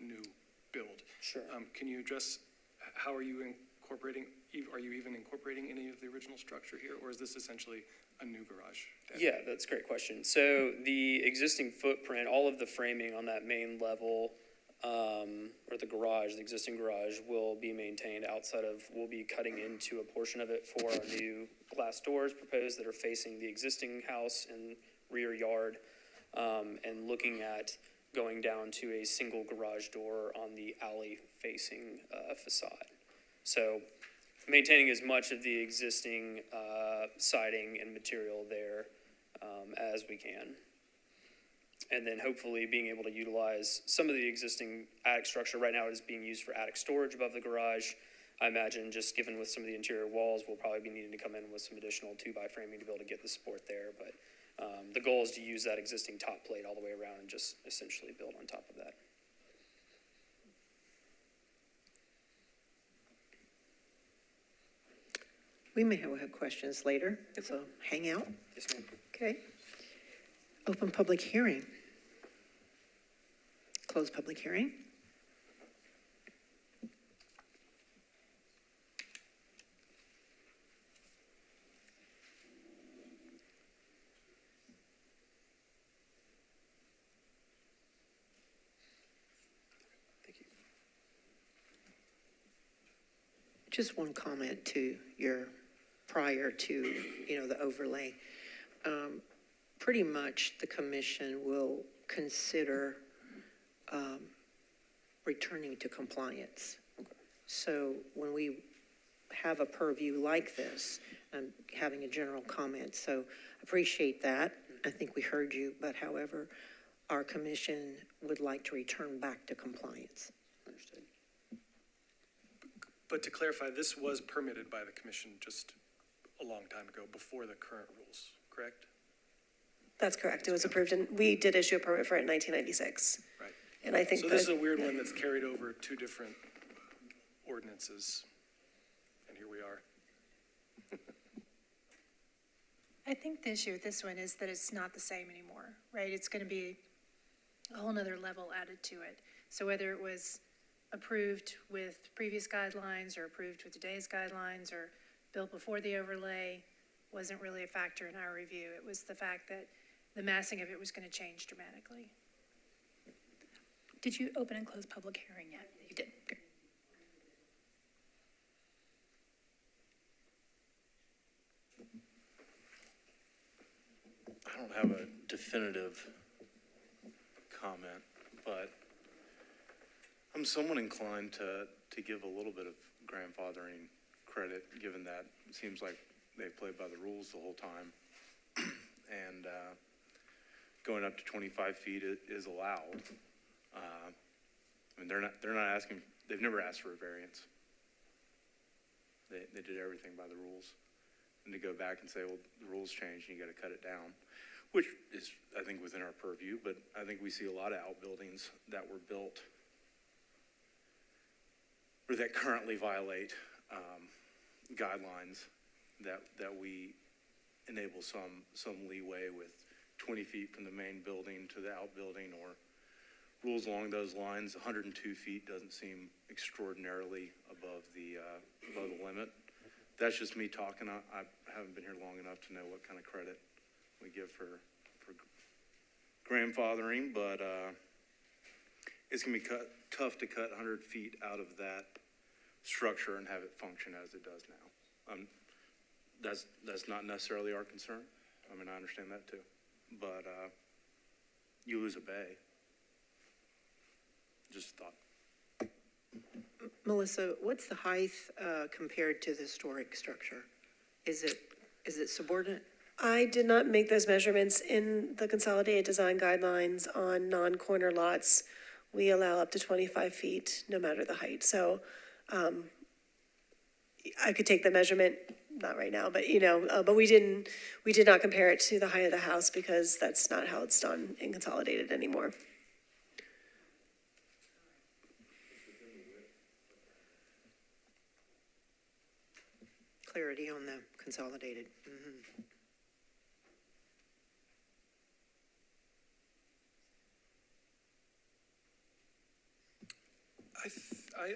new build. Sure. Can you address how are you incorporating? Are you even incorporating any of the original structure here, or is this essentially a new garage? Yeah, that's a great question. So the existing footprint, all of the framing on that main level, or the garage, the existing garage, will be maintained outside of, we'll be cutting into a portion of it for our new glass doors proposed that are facing the existing house and rear yard, and looking at going down to a single garage door on the alley facing facade. So maintaining as much of the existing siding and material there as we can. And then hopefully being able to utilize some of the existing attic structure. Right now it is being used for attic storage above the garage. I imagine, just given with some of the interior walls, we'll probably be needing to come in with some additional 2x framing to be able to get the support there. But the goal is to use that existing top plate all the way around and just essentially build on top of that. We may have questions later, so hang out. Yes, ma'am. Okay. Open public hearing. Close public hearing. Thank you. Just one comment to your prior to, the overlay. Pretty much the commission will consider returning to compliance. So when we have a purview like this, I'm having a general comment, so appreciate that. I think we heard you, but however, our commission would like to return back to compliance. Understood. But to clarify, this was permitted by the commission just a long time ago, before the current rules, correct? That's correct. It was approved, and we did issue a permit for it in 1996. Right. And I think so this is a weird one that's carried over two different ordinances, and here we are. I think the issue with this one is that it's not the same anymore, right? It's going to be a whole nother level added to it. So whether it was approved with previous guidelines or approved with today's guidelines or built before the overlay wasn't really a factor in our review. It was the fact that the massing of it was going to change dramatically. Did you open and close public hearing yet? You did. Great. I don't have a definitive comment, but I'm somewhat inclined to give a little bit of grandfathering credit, given that it seems like they've played by the rules the whole time. And going up to 25 feet is allowed. I mean, they're not asking, they've never asked for a variance. They did everything by the rules. and to go back and say, well, the rules changed and you gotta cut it down, which is, I think, within our purview, but I think we see a lot of outbuildings that were built or that currently violate guidelines that we enable some leeway with 20 feet from the main building to the outbuilding, or rules along those lines. 102 feet doesn't seem extraordinarily above the limit. That's just me talking. I haven't been here long enough to know what kind of credit we give for grandfathering, but it's gonna be tough to cut 100 feet out of that structure and have it function as it does now. That's not necessarily our concern. I mean, I understand that too, but you lose a bay. Just a thought. Melissa, what's the height compared to the historic structure? Is it subordinate? I did not make those measurements in the consolidated design guidelines on non-corner lots. We allow up to 25 feet, no matter the height. So I could take the measurement, not right now, but but we did not compare it to the height of the house because that's not how it's done in consolidated anymore. Clarity on the consolidated. Mm-hmm.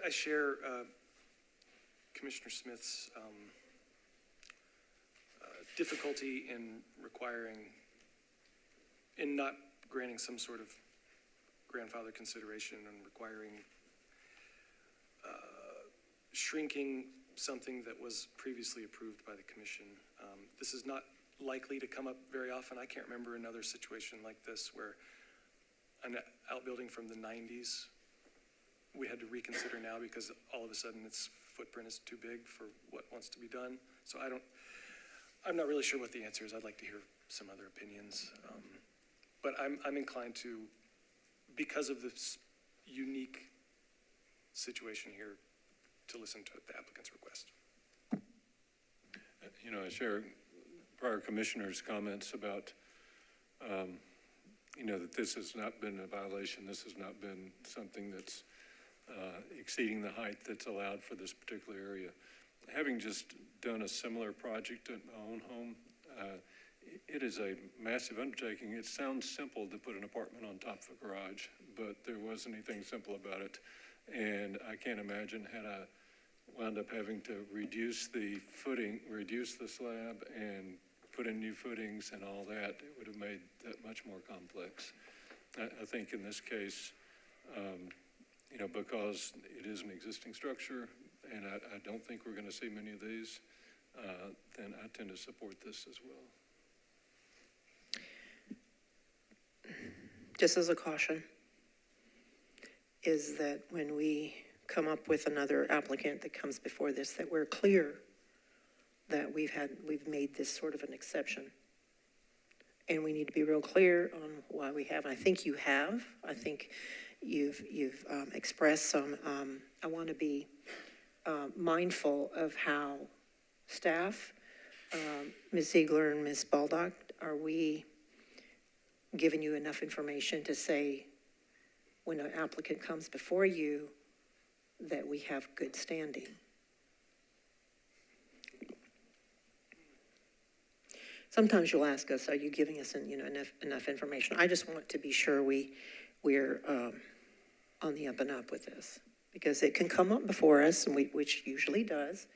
I share Commissioner Smith's difficulty in not granting some sort of grandfather consideration and requiring shrinking something that was previously approved by the commission. This is not likely to come up very often. I can't remember another situation like this where an outbuilding from the 90s we had to reconsider now because all of a sudden its footprint is too big for what wants to be done. So I'm not really sure what the answer is. I'd like to hear some other opinions. But I'm inclined to, because of this unique situation here, to listen to the applicant's request. You know, I share prior commissioner's comments about, that this has not been a violation. This has not been something that's exceeding the height that's allowed for this particular area. Having just done a similar project at my own home, it is a massive undertaking. It sounds simple to put an apartment on top of a garage, but there wasn't anything simple about it. And I can't imagine had I wound up having to reduce the footing, reduce the slab, and put in new footings and all that, it would have made that much more complex. I think in this case, because it is an existing structure, and I don't think we're going to see many of these, then I tend to support this as well. Just as a caution, is that when we come up with another applicant that comes before this, that we're clear that we've made this sort of an exception. And we need to be real clear on why we have. I think you have. I think you've expressed some. I want to be mindful of how staff, Ms. Ziegler and Ms. Baldock, are we giving you enough information to say when an applicant comes before you that we have good standing? Sometimes you'll ask us, are you giving us enough information? I just want to be sure we're on the up and up with this, because it can come up before us, and which usually does,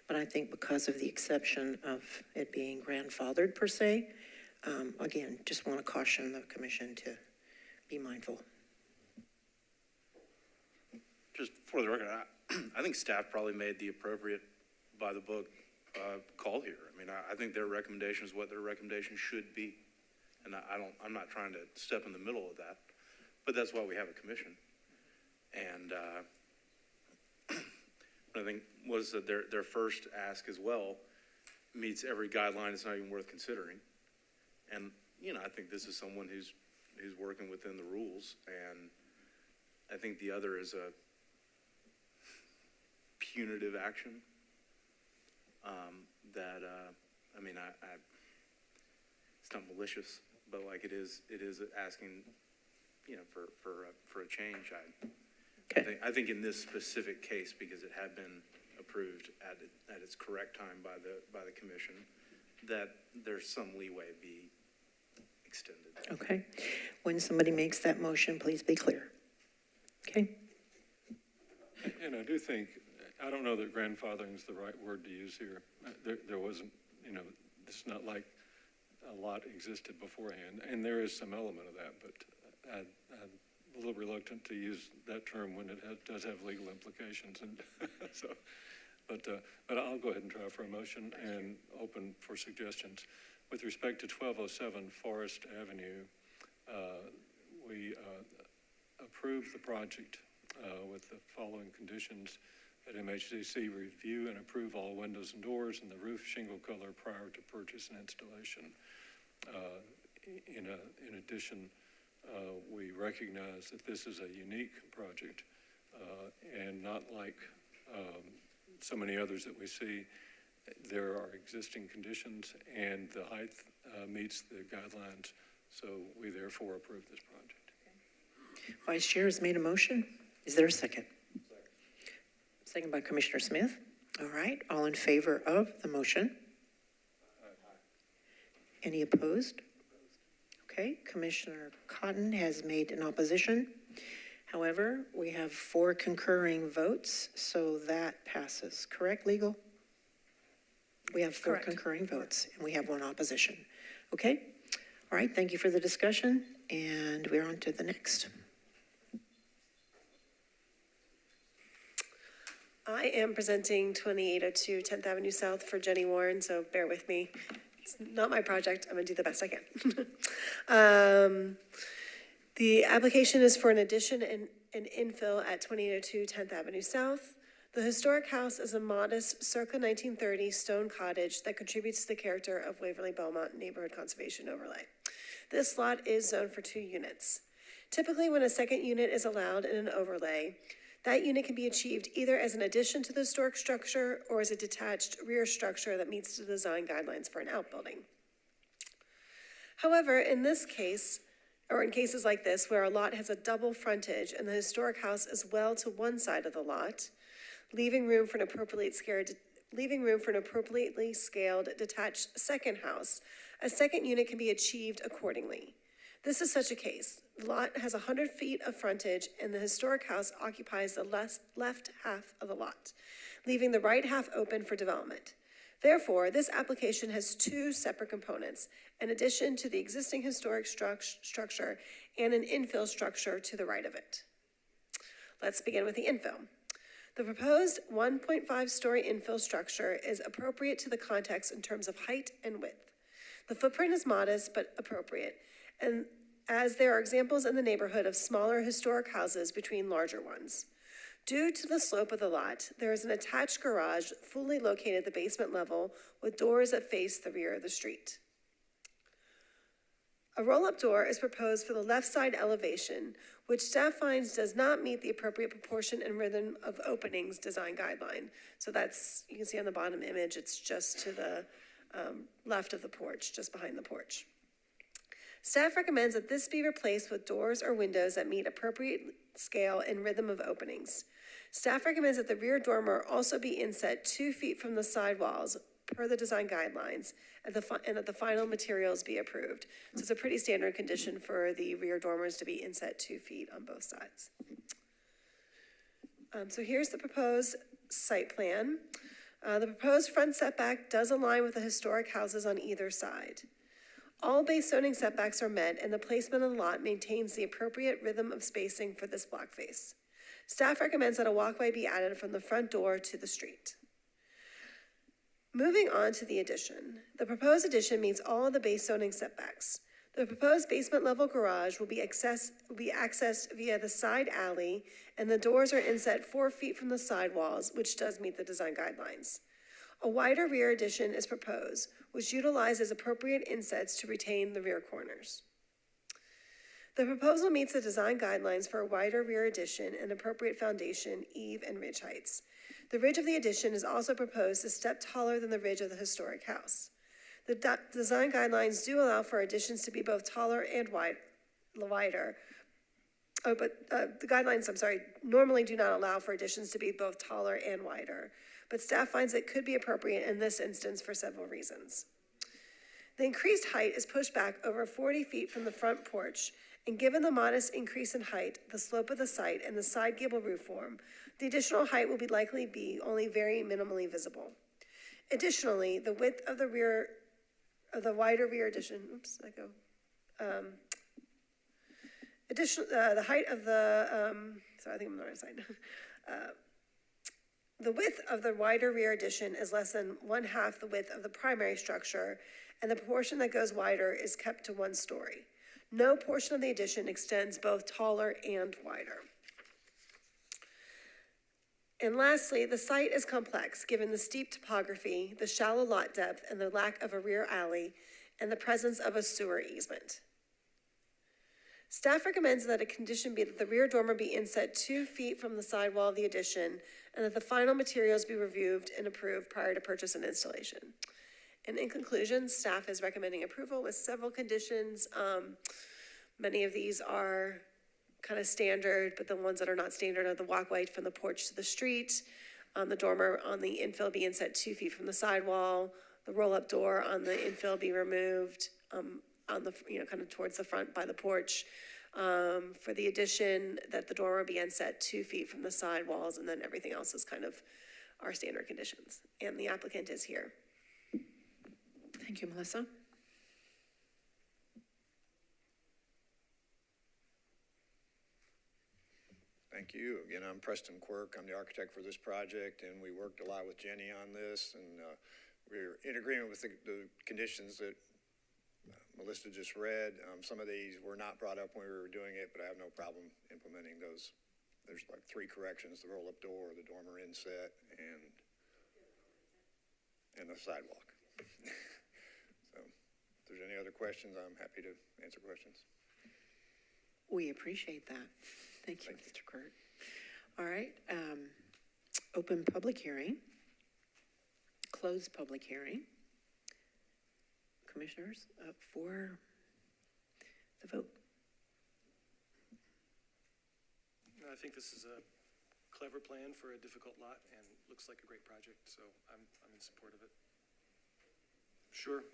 but I think because of the exception of it being grandfathered per se, again, just want to caution the commission to be mindful. Just for the record, I think staff probably made the appropriate by the book call here. I mean, I think their recommendation is what their recommendation should be. And I'm not trying to step in the middle of that, but that's why we have a commission. And I think was that their first ask as well meets every guideline. It's not even worth considering. And, I think this is someone who's working within the rules. And I think the other is a punitive action that I mean, it's not malicious, but like it is asking, you know, for a change. I think in this specific case, because it had been approved at its correct time by the commission, that there's some leeway be extended. Okay. When somebody makes that motion, please be clear. Okay? And I do think, I don't know that grandfathering is the right word to use here. There wasn't, you know, it's not like a lot existed beforehand, and there is some element of that, but I'm a little reluctant to use that term when it does have legal implications, and so, but I'll go ahead and try for a motion and open for suggestions. With respect to 1207 Forest Avenue, we approved the project with the following conditions: that MHCC review and approve all windows and doors and the roof shingle color prior to purchase and installation. In addition, we recognize that this is a unique project and not like so many others that we see. There are existing conditions and the height meets the guidelines, so we therefore approve this project. Vice Chair has made a motion. Is there a second? Second by Commissioner Smith. All right, all in favor of the motion? Any opposed? Okay, Commissioner Cotton has made an opposition. However, we have 4 concurring votes, so that passes. Correct, legal? We have 4 Correct. concurring votes, and we have 1 opposition. Okay? All right, thank you for the discussion, and we're on to the next. I am presenting 2802 10th Avenue South for Jenny Warren, so bear with me. It's not my project. I'm gonna do the best I can. The application is for an addition and an infill at 2802 10th Avenue South. The historic house is a modest circa 1930 stone cottage that contributes to the character of Waverly Belmont Neighborhood Conservation Overlay. This lot is zoned for 2 units. Typically, when a second unit is allowed in an overlay, that unit can be achieved either as an addition to the historic structure or as a detached rear structure that meets the design guidelines for an outbuilding. However, in this case, or in cases like this where a lot has a double frontage and the historic house is well to one side of the lot, leaving room for an appropriately scaled detached second house, a second unit can be achieved accordingly. This is such a case. The lot has 100 feet of frontage and the historic house occupies the left half of the lot, leaving the right half open for development. Therefore, this application has 2 separate components, in addition to the existing historic structure and an infill structure to the right of it. Let's begin with the infill. The proposed 1.5-story infill structure is appropriate to the context in terms of height and width. The footprint is modest but appropriate, and as there are examples in the neighborhood of smaller historic houses between larger ones. Due to the slope of the lot, there is an attached garage fully located at the basement level with doors that face the rear of the street. A roll-up door is proposed for the left side elevation, which staff finds does not meet the appropriate proportion and rhythm of openings design guideline. So that's, you can see on the bottom image, it's just to the left of the porch, just behind the porch. Staff recommends that this be replaced with doors or windows that meet appropriate scale and rhythm of openings. Staff recommends that the rear dormer also be inset 2 feet from the sidewalls per the design guidelines, and that the final materials be approved. So it's a pretty standard condition for the rear dormers to be inset 2 feet on both sides. So here's the proposed site plan. The proposed front setback does align with the historic houses on either side. All base zoning setbacks are met and the placement of the lot maintains the appropriate rhythm of spacing for this block face. Staff recommends that a walkway be added from the front door to the street. Moving on to the addition. The proposed addition meets all of the base zoning setbacks. The proposed basement level garage will be accessed via the side alley and the doors are inset 4 feet from the sidewalls, which does meet the design guidelines. A wider rear addition is proposed, which utilizes appropriate insets to retain the rear corners. The proposal meets the design guidelines for a wider rear addition and appropriate foundation, eave, and ridge heights. The ridge of the addition is also proposed to step taller than the ridge of the historic house. The design guidelines do allow for additions to be both taller and wider. Oh, but the guidelines, I'm sorry, normally do not allow for additions to be both taller and wider, but staff finds it could be appropriate in this instance for several reasons. The increased height is pushed back over 40 feet from the front porch, and given the modest increase in height, the slope of the site, and the side gable roof form, the additional height will likely be only very minimally visible. Additionally, the width of the wider rear addition, the height of the, sorry, I think I'm on the right side. The width of the wider rear addition is less than 1/2 the width of the primary structure, and the portion that goes wider is kept to 1 story. No portion of the addition extends both taller and wider. And lastly, the site is complex, given the steep topography, the shallow lot depth, and the lack of a rear alley, and the presence of a sewer easement. Staff recommends that a condition be that the rear dormer be inset 2 feet from the side wall of the addition, and that the final materials be reviewed and approved prior to purchase and installation. And in conclusion, staff is recommending approval with several conditions. Many of these are kind of standard, but the ones that are not standard are the walkway from the porch to the street, the dormer on the infill be inset 2 feet from the sidewall, the roll-up door on the infill be removed, on the, kind of towards the front by the porch. For the addition, that the dormer be inset 2 feet from the side walls, and then everything else is kind of our standard conditions. And the applicant is here. Thank you, Melissa. Thank you. Again, I'm Preston Quirk. I'm the architect for this project, and we worked a lot with Jenny on this, and we're in agreement with the conditions that Melissa just read. Some of these were not brought up when we were doing it, but I have no problem implementing those. There's like 3 corrections: the roll-up door, the dormer inset, and the sidewalk. So if there's any other questions, I'm happy to answer questions. We appreciate that. Thank you, Mr. Kurt. All right, open public hearing, close public hearing. Commissioners, up for the vote. I think this is a clever plan for a difficult lot and looks like a great project, so I'm in support of it. Sure.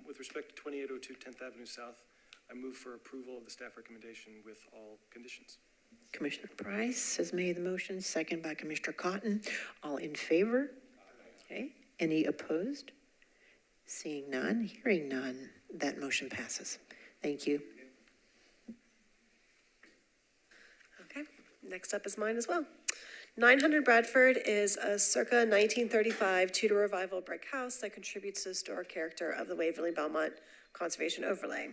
With respect to 2802 10th Avenue South, I move for approval of the staff recommendation with all conditions. Commissioner Price has made the motion, second by Commissioner Cotton. All in favor? Okay. Any opposed? Seeing none, hearing none, that motion passes. Thank you. Okay, next up is mine as well. 900 Bradford is a circa 1935 Tudor Revival brick house that contributes to the historic character of the Waverly Belmont Conservation Overlay.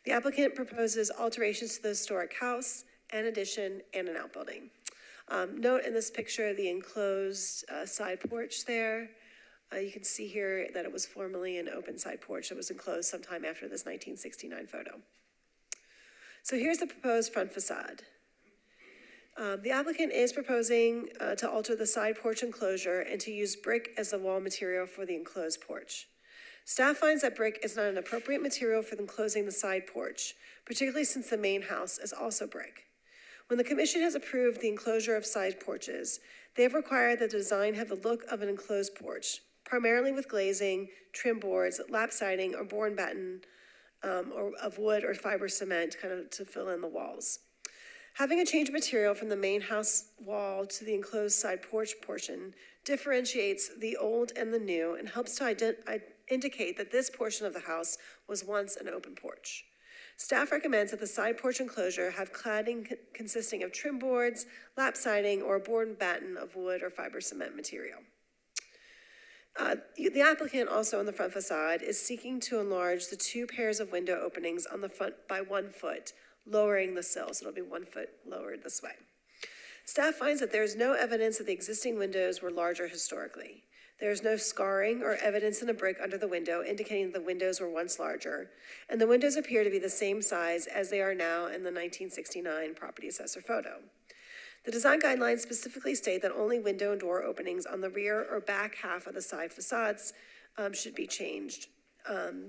The applicant proposes alterations to the historic house, an addition, and an outbuilding. Note in this picture the enclosed side porch there. You can see here that it was formerly an open side porch that was enclosed sometime after this 1969 photo. So here's the proposed front facade. The applicant is proposing to alter the side porch enclosure and to use brick as the wall material for the enclosed porch. Staff finds that brick is not an appropriate material for enclosing the side porch, particularly since the main house is also brick. When the commission has approved the enclosure of side porches, they have required that the design have the look of an enclosed porch, primarily with glazing, trim boards, lap siding, or board and batten, or of wood or fiber cement, kind of to fill in the walls. Having a change of material from the main house wall to the enclosed side porch portion differentiates the old and the new and helps to indicate that this portion of the house was once an open porch. Staff recommends that the side porch enclosure have cladding consisting of trim boards, lap siding, or a board and batten of wood or fiber cement material. The applicant also on the front facade is seeking to enlarge the 2 pairs of window openings on the front by 1 foot, lowering the sill, so it'll be 1 foot lowered this way. Staff finds that there is no evidence that the existing windows were larger historically. There is no scarring or evidence in a brick under the window indicating that the windows were once larger, and the windows appear to be the same size as they are now in the 1969 property assessor photo. The design guidelines specifically state that only window and door openings on the rear or back half of the side facades should be changed.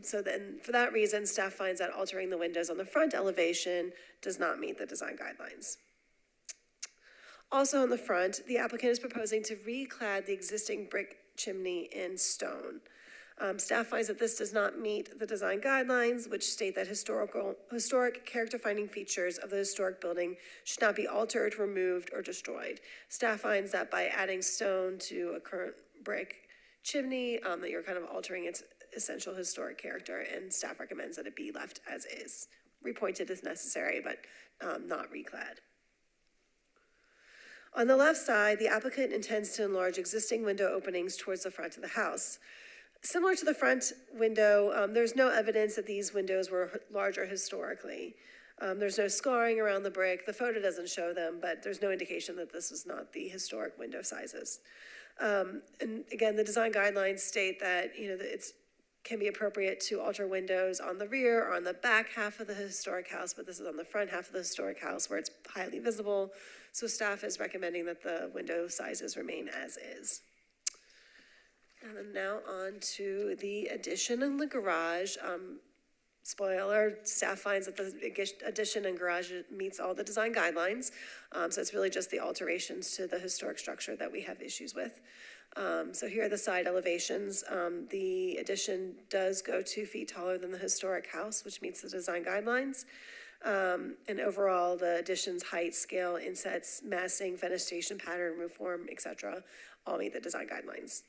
So then, for that reason, staff finds that altering the windows on the front elevation does not meet the design guidelines. Also on the front, the applicant is proposing to reclad the existing brick chimney in stone. Staff finds that this does not meet the design guidelines, which state that historic character-finding features of the historic building should not be altered, removed, or destroyed. Staff finds that by adding stone to a current brick chimney, that you're kind of altering its essential historic character, and staff recommends that it be left as is. Repointed if necessary, but not reclad. On the left side, the applicant intends to enlarge existing window openings towards the front of the house. Similar to the front window, there's no evidence that these windows were larger historically. There's no scarring around the brick. The photo doesn't show them, but there's no indication that this is not the historic window sizes. And again, the design guidelines state that, it's can be appropriate to alter windows on the rear or on the back half of the historic house, but this is on the front half of the historic house where it's highly visible. So staff is recommending that the window sizes remain as is. And then now on to the addition and the garage. Spoiler, staff finds that the addition and garage meets all the design guidelines. So it's really just the alterations to the historic structure that we have issues with. So here are the side elevations. The addition does go 2 feet taller than the historic house, which meets the design guidelines. And overall, the addition's height, scale, insets, massing, fenestration pattern, roof form, etc., all meet the design guidelines.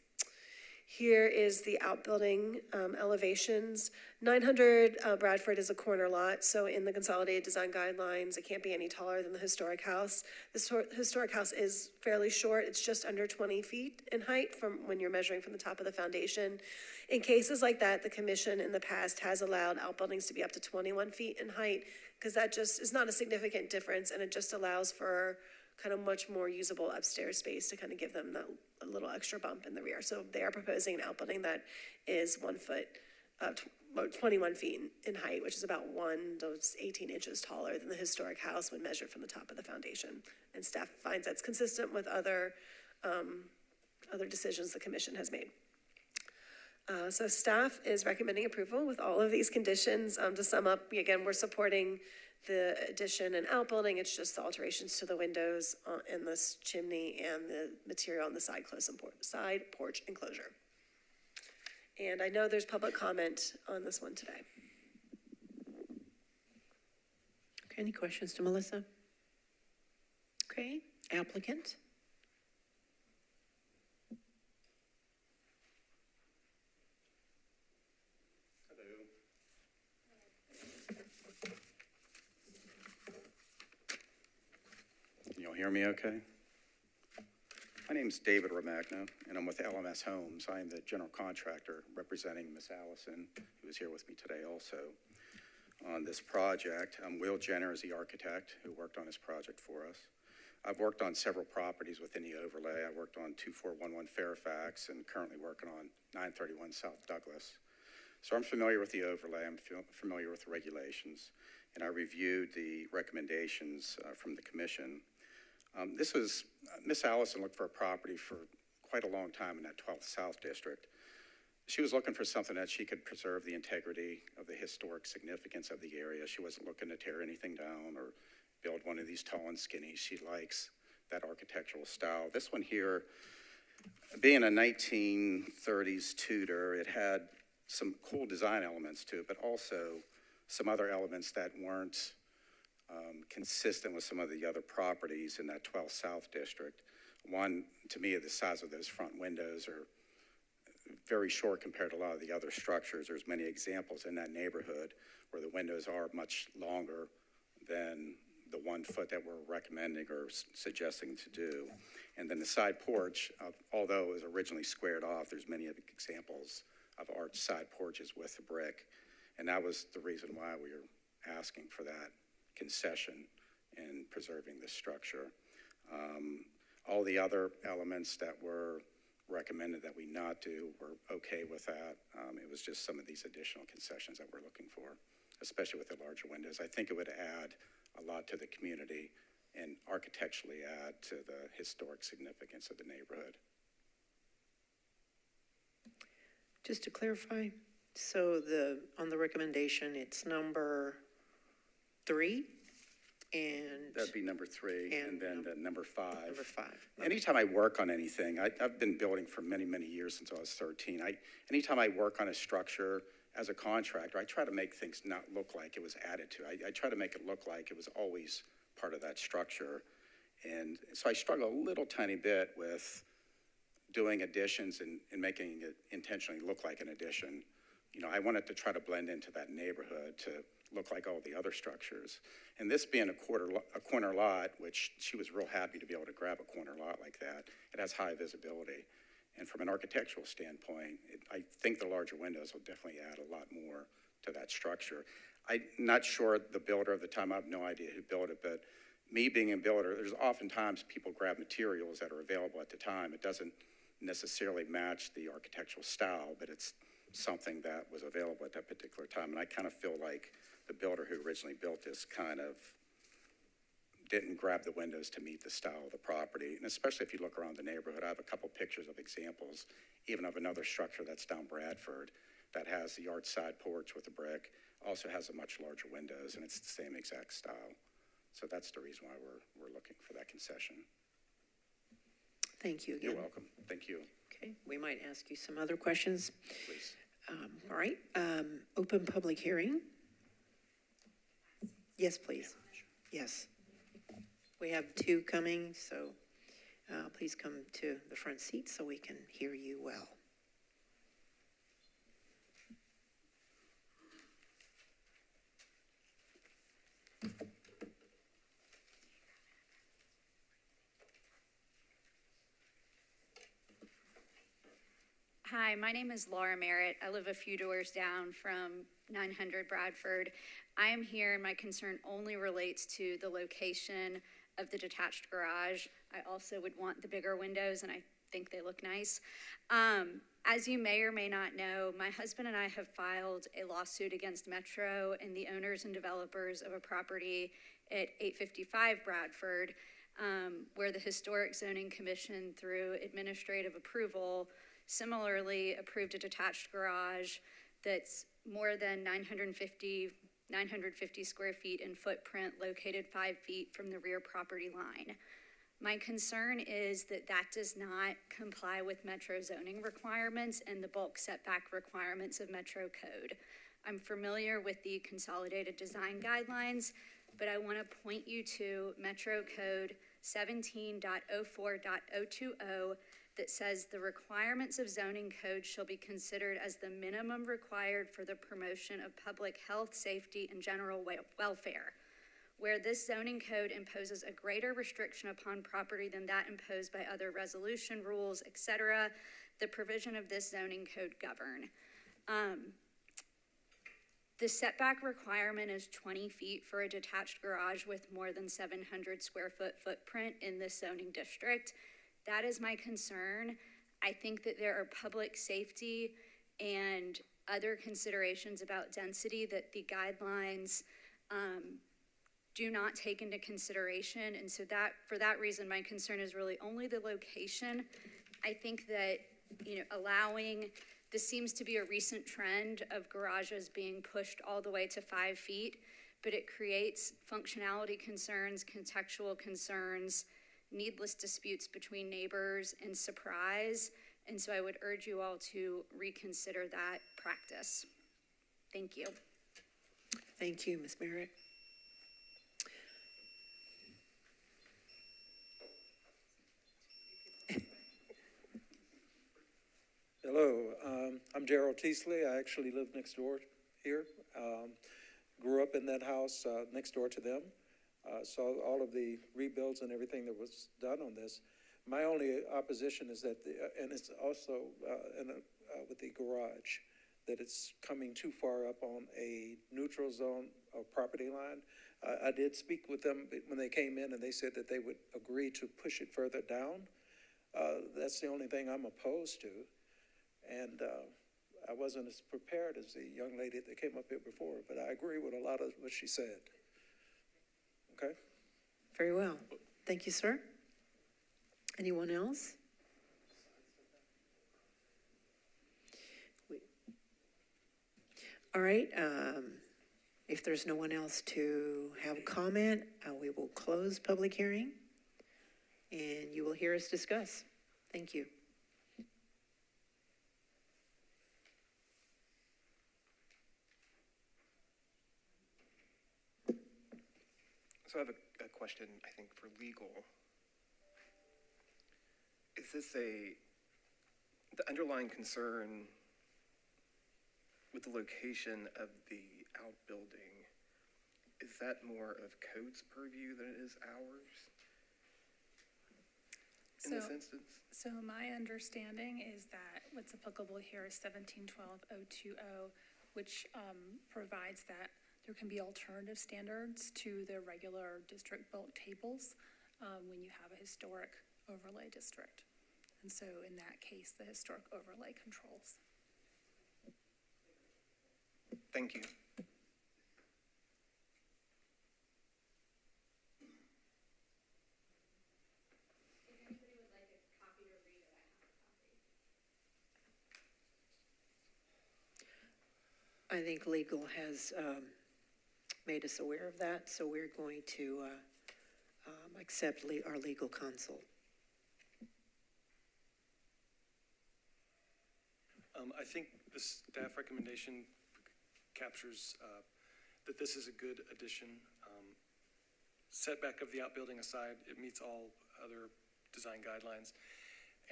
Here is the outbuilding elevations. 900 Bradford is a corner lot, so in the consolidated design guidelines, it can't be any taller than the historic house. The historic house is fairly short. It's just under 20 feet in height from when you're measuring from the top of the foundation. In cases like that, the commission in the past has allowed outbuildings to be up to 21 feet in height, because that just is not a significant difference, and it just allows for kind of much more usable upstairs space to kind of give them a little extra bump in the rear. So they are proposing an outbuilding that is 1 foot, 21 feet in height, which is about 1 to 18 inches taller than the historic house when measured from the top of the foundation. And staff finds that's consistent with other decisions the commission has made. So staff is recommending approval with all of these conditions. To sum up, again, we're supporting the addition and outbuilding. It's just the alterations to the windows and this chimney and the material on the side porch enclosure. And I know there's public comment on this one today. Okay, any questions to Melissa? Okay, applicant? Can you all hear me okay? My name's David Romagno, and I'm with LMS Homes. I am the general contractor representing Miss Allison, who is here with me today also on this project. Will Jenner is the architect who worked on this project for us. I've worked on several properties within the overlay. I worked on 2411 Fairfax and currently working on 931 South Douglas. So I'm familiar with the overlay, I'm familiar with the regulations, and I reviewed the recommendations from the commission. Miss Allison looked for a property for quite a long time in that 12th South District. She was looking for something that she could preserve the integrity of the historic significance of the area. She wasn't looking to tear anything down or build one of these tall and skinny. She likes that architectural style. This one here, being a 1930s Tudor, it had some cool design elements to it, but also some other elements that weren't consistent with some of the other properties in that 12th South District. One, to me, the size of those front windows are very short compared to a lot of the other structures. There's many examples in that neighborhood where the windows are much longer than the 1 foot that we're recommending or suggesting to do. And then the side porch, although it was originally squared off, there's many examples of arched side porches with the brick. And that was the reason why we were asking for that concession in preserving this structure. All the other elements that were recommended that we not do, we're okay with that. It was just some of these additional concessions that we're looking for, especially with the larger windows. I think it would add a lot to the community and architecturally add to the historic significance of the neighborhood. Just to clarify, So on the recommendation, it's number 3 and That'd be number 3, and then the number 5. number 5. Anytime I work on anything, I've been building for many, many years since I was 13. Anytime I work on a structure as a contractor, I try to make things not look like it was added to. I try to make it look like it was always part of that structure. And so I struggle a little tiny bit with doing additions and making it intentionally look like an addition. You know, I wanted to try to blend into that neighborhood to look like all the other structures. And this being a corner lot, which she was real happy to be able to grab a corner lot like that, it has high visibility. And from an architectural standpoint, I think the larger windows will definitely add a lot more to that structure. I'm not sure the builder of the time, I have no idea who built it, but me being a builder, there's oftentimes people grab materials that are available at the time. It doesn't necessarily match the architectural style, but it's something that was available at that particular time. And I kind of feel like the builder who originally built this kind of didn't grab the windows to meet the style of the property. And especially if you look around the neighborhood, I have a couple pictures of examples, even of another structure that's down Bradford that has the arch side porch with a brick, also has a much larger windows, and it's the same exact style. So that's the reason why we're looking for that concession. Thank you again. You're welcome. Thank you. Okay, we might ask you some other questions. Please. All right, open public hearing. Yes, please. Yes. We have 2 coming, so please come to the front seat so we can hear you well. Hi, my name is Laura Merritt. I live a few doors down from 900 Bradford. I am here and my concern only relates to the location of the detached garage. I also would want the bigger windows and I think they look nice. As you may or may not know, my husband and I have filed a lawsuit against Metro and the owners and developers of a property at 855 Bradford, where the Historic Zoning Commission, through administrative approval, similarly approved a detached garage that's more than 950 square feet in footprint, located 5 feet from the rear property line. My concern is that that does not comply with Metro zoning requirements and the bulk setback requirements of Metro Code. I'm familiar with the consolidated design guidelines, but I want to point you to Metro Code 17.04.020 that says the requirements of zoning code shall be considered as the minimum required for the promotion of public health, safety, and general welfare. Where this zoning code imposes a greater restriction upon property than that imposed by other resolution rules, etc., the provision of this zoning code govern. The setback requirement is 20 feet for a detached garage with more than 700 square foot footprint in this zoning district. That is my concern. I think that there are public safety and other considerations about density that the guidelines do not take into consideration. And so that, for that reason, my concern is really only the location. I think that, allowing, this seems to be a recent trend of garages being pushed all the way to 5 feet, but it creates functionality concerns, contextual concerns, needless disputes between neighbors, and surprise. And so I would urge you all to reconsider that practice. Thank you. Thank you, Ms. Merritt. Hello, I'm Gerald Teasley. I actually live next door here. Grew up in that house next door to them. Saw all of the rebuilds and everything that was done on this. My only opposition is that, and it's also with the garage, that it's coming too far up on a neutral zone or property line. I did speak with them when they came in, and they said that they would agree to push it further down. That's the only thing I'm opposed to. And I wasn't as prepared as the young lady that came up here before, but I agree with a lot of what she said. Okay? Very well. Thank you, sir. Anyone else? All right, if there's no one else to have a comment, we will close public hearing, and you will hear us discuss. Thank you. So I have a question, I think, for legal. Is this the underlying concern with the location of the outbuilding, is that more of code's purview than it is ours in this instance? So my understanding is that what's applicable here is 1712.020, which provides that there can be alternative standards to the regular district-built tables when you have a historic overlay district. And so in that case, the historic overlay controls. Thank you. I think legal has made us aware of that, so we're going to accept our legal counsel. I think the staff recommendation captures that this is a good addition. Setback of the outbuilding aside, it meets all other design guidelines.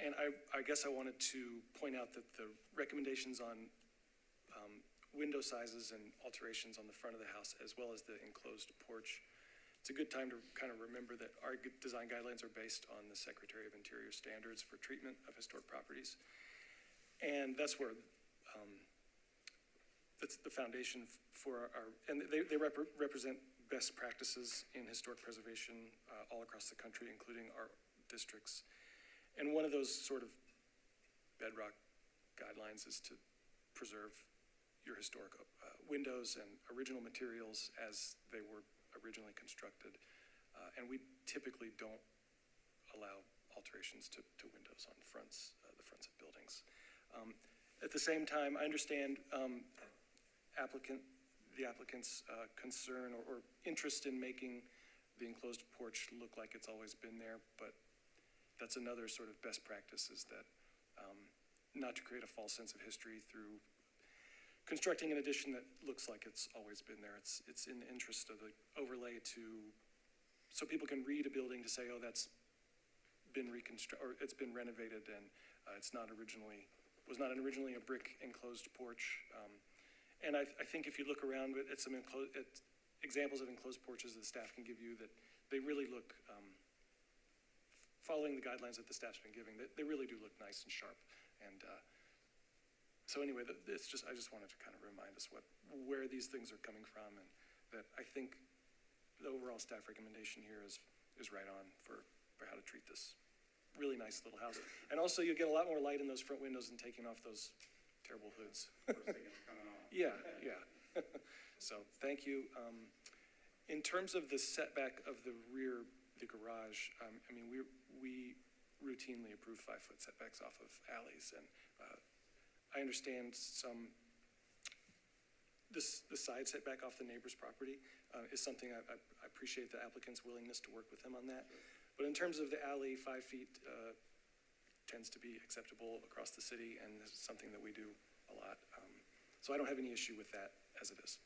And I guess I wanted to point out that the recommendations on window sizes and alterations on the front of the house, as well as the enclosed porch, it's a good time to kind of remember that our design guidelines are based on the Secretary of Interior standards for treatment of historic properties. And that's where, that's the foundation for and they represent best practices in historic preservation all across the country, including our districts. And one of those sort of bedrock guidelines is to preserve your historic windows and original materials as they were originally constructed. And we typically don't allow alterations to windows on the fronts of buildings. At the same time, I understand the applicant's concern or interest in making the enclosed porch look like it's always been there, but that's another sort of best practice, is that not to create a false sense of history through constructing an addition that looks like it's always been there. It's in the interest of the overlay so people can read a building to say, oh, that's been reconstructed, or it's been renovated, and was not originally a brick enclosed porch. And I think if you look around at some examples of enclosed porches that staff can give you, that they really look, following the guidelines that the staff's been giving, they really do look nice and sharp. And so anyway, I just wanted to kind of remind us where these things are coming from, and that I think the overall staff recommendation here is right on for how to treat this really nice little house. And also, you get a lot more light in those front windows than taking off those terrible hoods. Yeah. So thank you. In terms of the setback of the rear, the garage, I mean, we routinely approve 5-foot setbacks off of alleys, and I understand the side setback off the neighbor's property is something I appreciate the applicant's willingness to work with them on that. But in terms of the alley, 5 feet tends to be acceptable across the city, and this is something that we do a lot. So I don't have any issue with that as it is.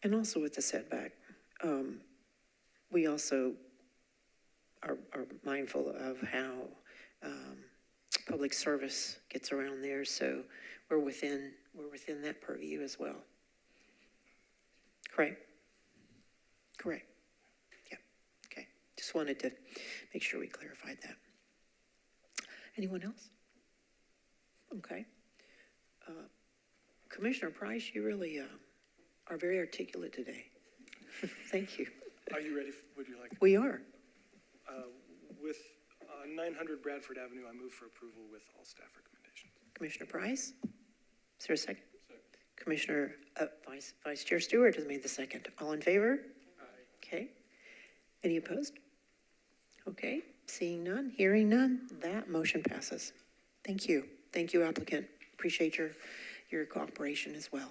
And also with the setback, we also are mindful of how public service gets around there, so we're within that purview as well. Correct? Correct. Yeah. Okay. Just wanted to make sure we clarified that. Anyone else? Okay. Commissioner Price, you really are very articulate today. Thank you. Are you ready? Would you like? We are. With 900 Bradford Avenue, I move for approval with all staff recommendations. Commissioner Price? Is there a second? Second. Commissioner, Vice Chair Stewart has made the second. All in favor? Aye. Okay. Any opposed? Okay. Seeing none, hearing none, that motion passes. Thank you. Thank you, applicant. Appreciate your cooperation as well.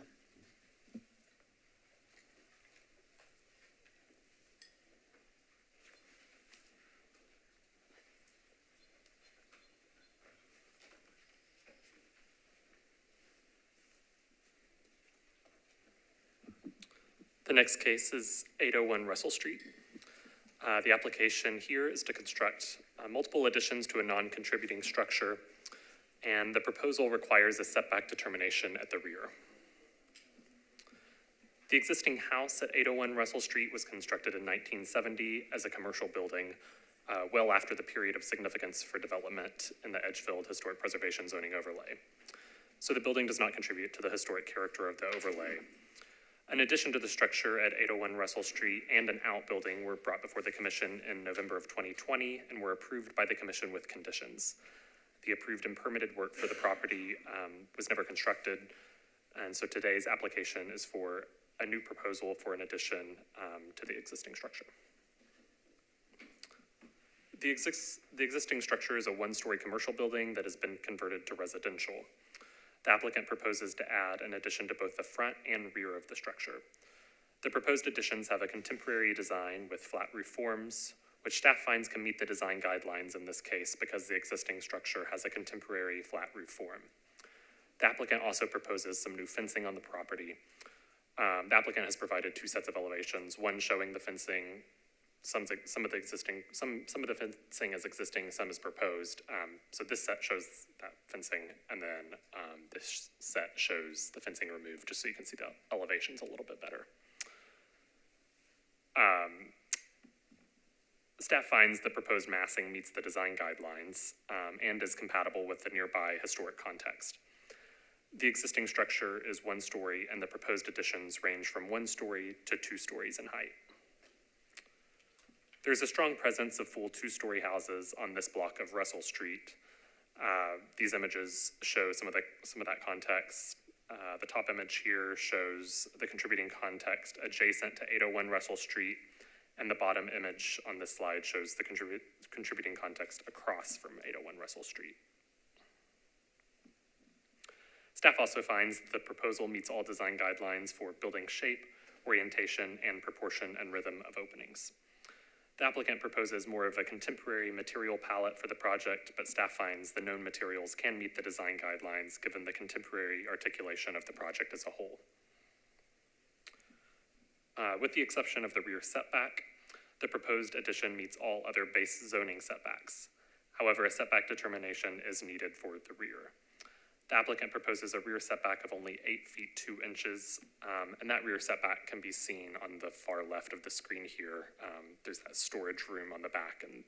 The next case is 801 Russell Street. The application here is to construct multiple additions to a non-contributing structure, and the proposal requires a setback determination at the rear. The existing house at 801 Russell Street was constructed in 1970 as a commercial building, well after the period of significance for development in the Edgefield Historic Preservation Zoning Overlay. So the building does not contribute to the historic character of the overlay. An addition to the structure at 801 Russell Street and an outbuilding were brought before the commission in November of 2020 and were approved by the commission with conditions. The approved and permitted work for the property was never constructed, and so today's application is for a new proposal for an addition to the existing structure. The existing structure is a one-story commercial building that has been converted to residential. The applicant proposes to add an addition to both the front and rear of the structure. The proposed additions have a contemporary design with flat roof forms, which staff finds can meet the design guidelines in this case because the existing structure has a contemporary flat roof form. The applicant also proposes some new fencing on the property. The applicant has provided two sets of elevations, one showing the fencing, some of the fencing is existing, some is proposed. So this set shows that fencing, and then this set shows the fencing removed, just so you can see the elevations a little bit better. Staff finds the proposed massing meets the design guidelines and is compatible with the nearby historic context. The existing structure is one story, and the proposed additions range from 1 story to 2 stories in height. There's a strong presence of full 2-story houses on this block of Russell Street. These images show some of that context. The top image here shows the contributing context adjacent to 801 Russell Street, and the bottom image on this slide shows the contributing context across from 801 Russell Street. Staff also finds the proposal meets all design guidelines for building shape, orientation, and proportion and rhythm of openings. The applicant proposes more of a contemporary material palette for the project, but staff finds the known materials can meet the design guidelines given the contemporary articulation of the project as a whole. With the exception of the rear setback, the proposed addition meets all other base zoning setbacks. However, a setback determination is needed for the rear. The applicant proposes a rear setback of only 8 feet 2 inches, and that rear setback can be seen on the far left of the screen here. There's that storage room on the back, and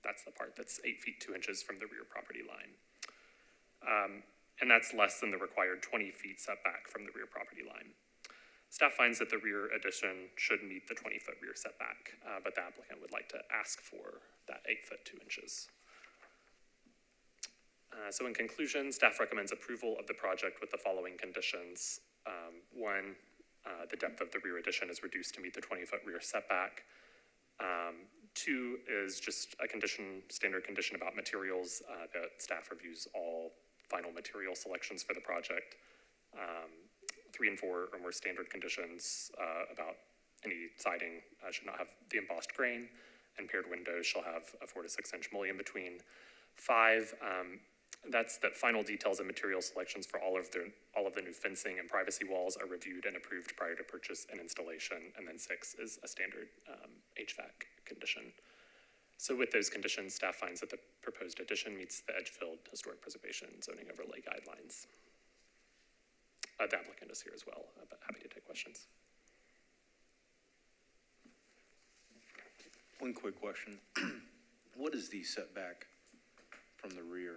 that's the part that's 8 feet 2 inches from the rear property line. And that's less than the required 20 feet setback from the rear property line. Staff finds that the rear addition should meet the 20-foot rear setback, but the applicant would like to ask for that 8 foot 2 inches. So in conclusion, staff recommends approval of the project with the following conditions. One, the depth of the rear addition is reduced to meet the 20-foot rear setback. 2 is just a standard condition about materials, that staff reviews all final material selections for the project. 3 and 4 are more standard conditions about any siding should not have the embossed grain, and paired windows shall have a 4 to 6 inch mullion between. 5, that's that final details and material selections for all of the new fencing and privacy walls are reviewed and approved prior to purchase and installation. And then 6 is a standard HVAC condition. So with those conditions, staff finds that the proposed addition meets the Edgefield Historic Preservation Zoning Overlay guidelines. The applicant is here as well, but happy to take questions. One quick question. What is the setback from the rear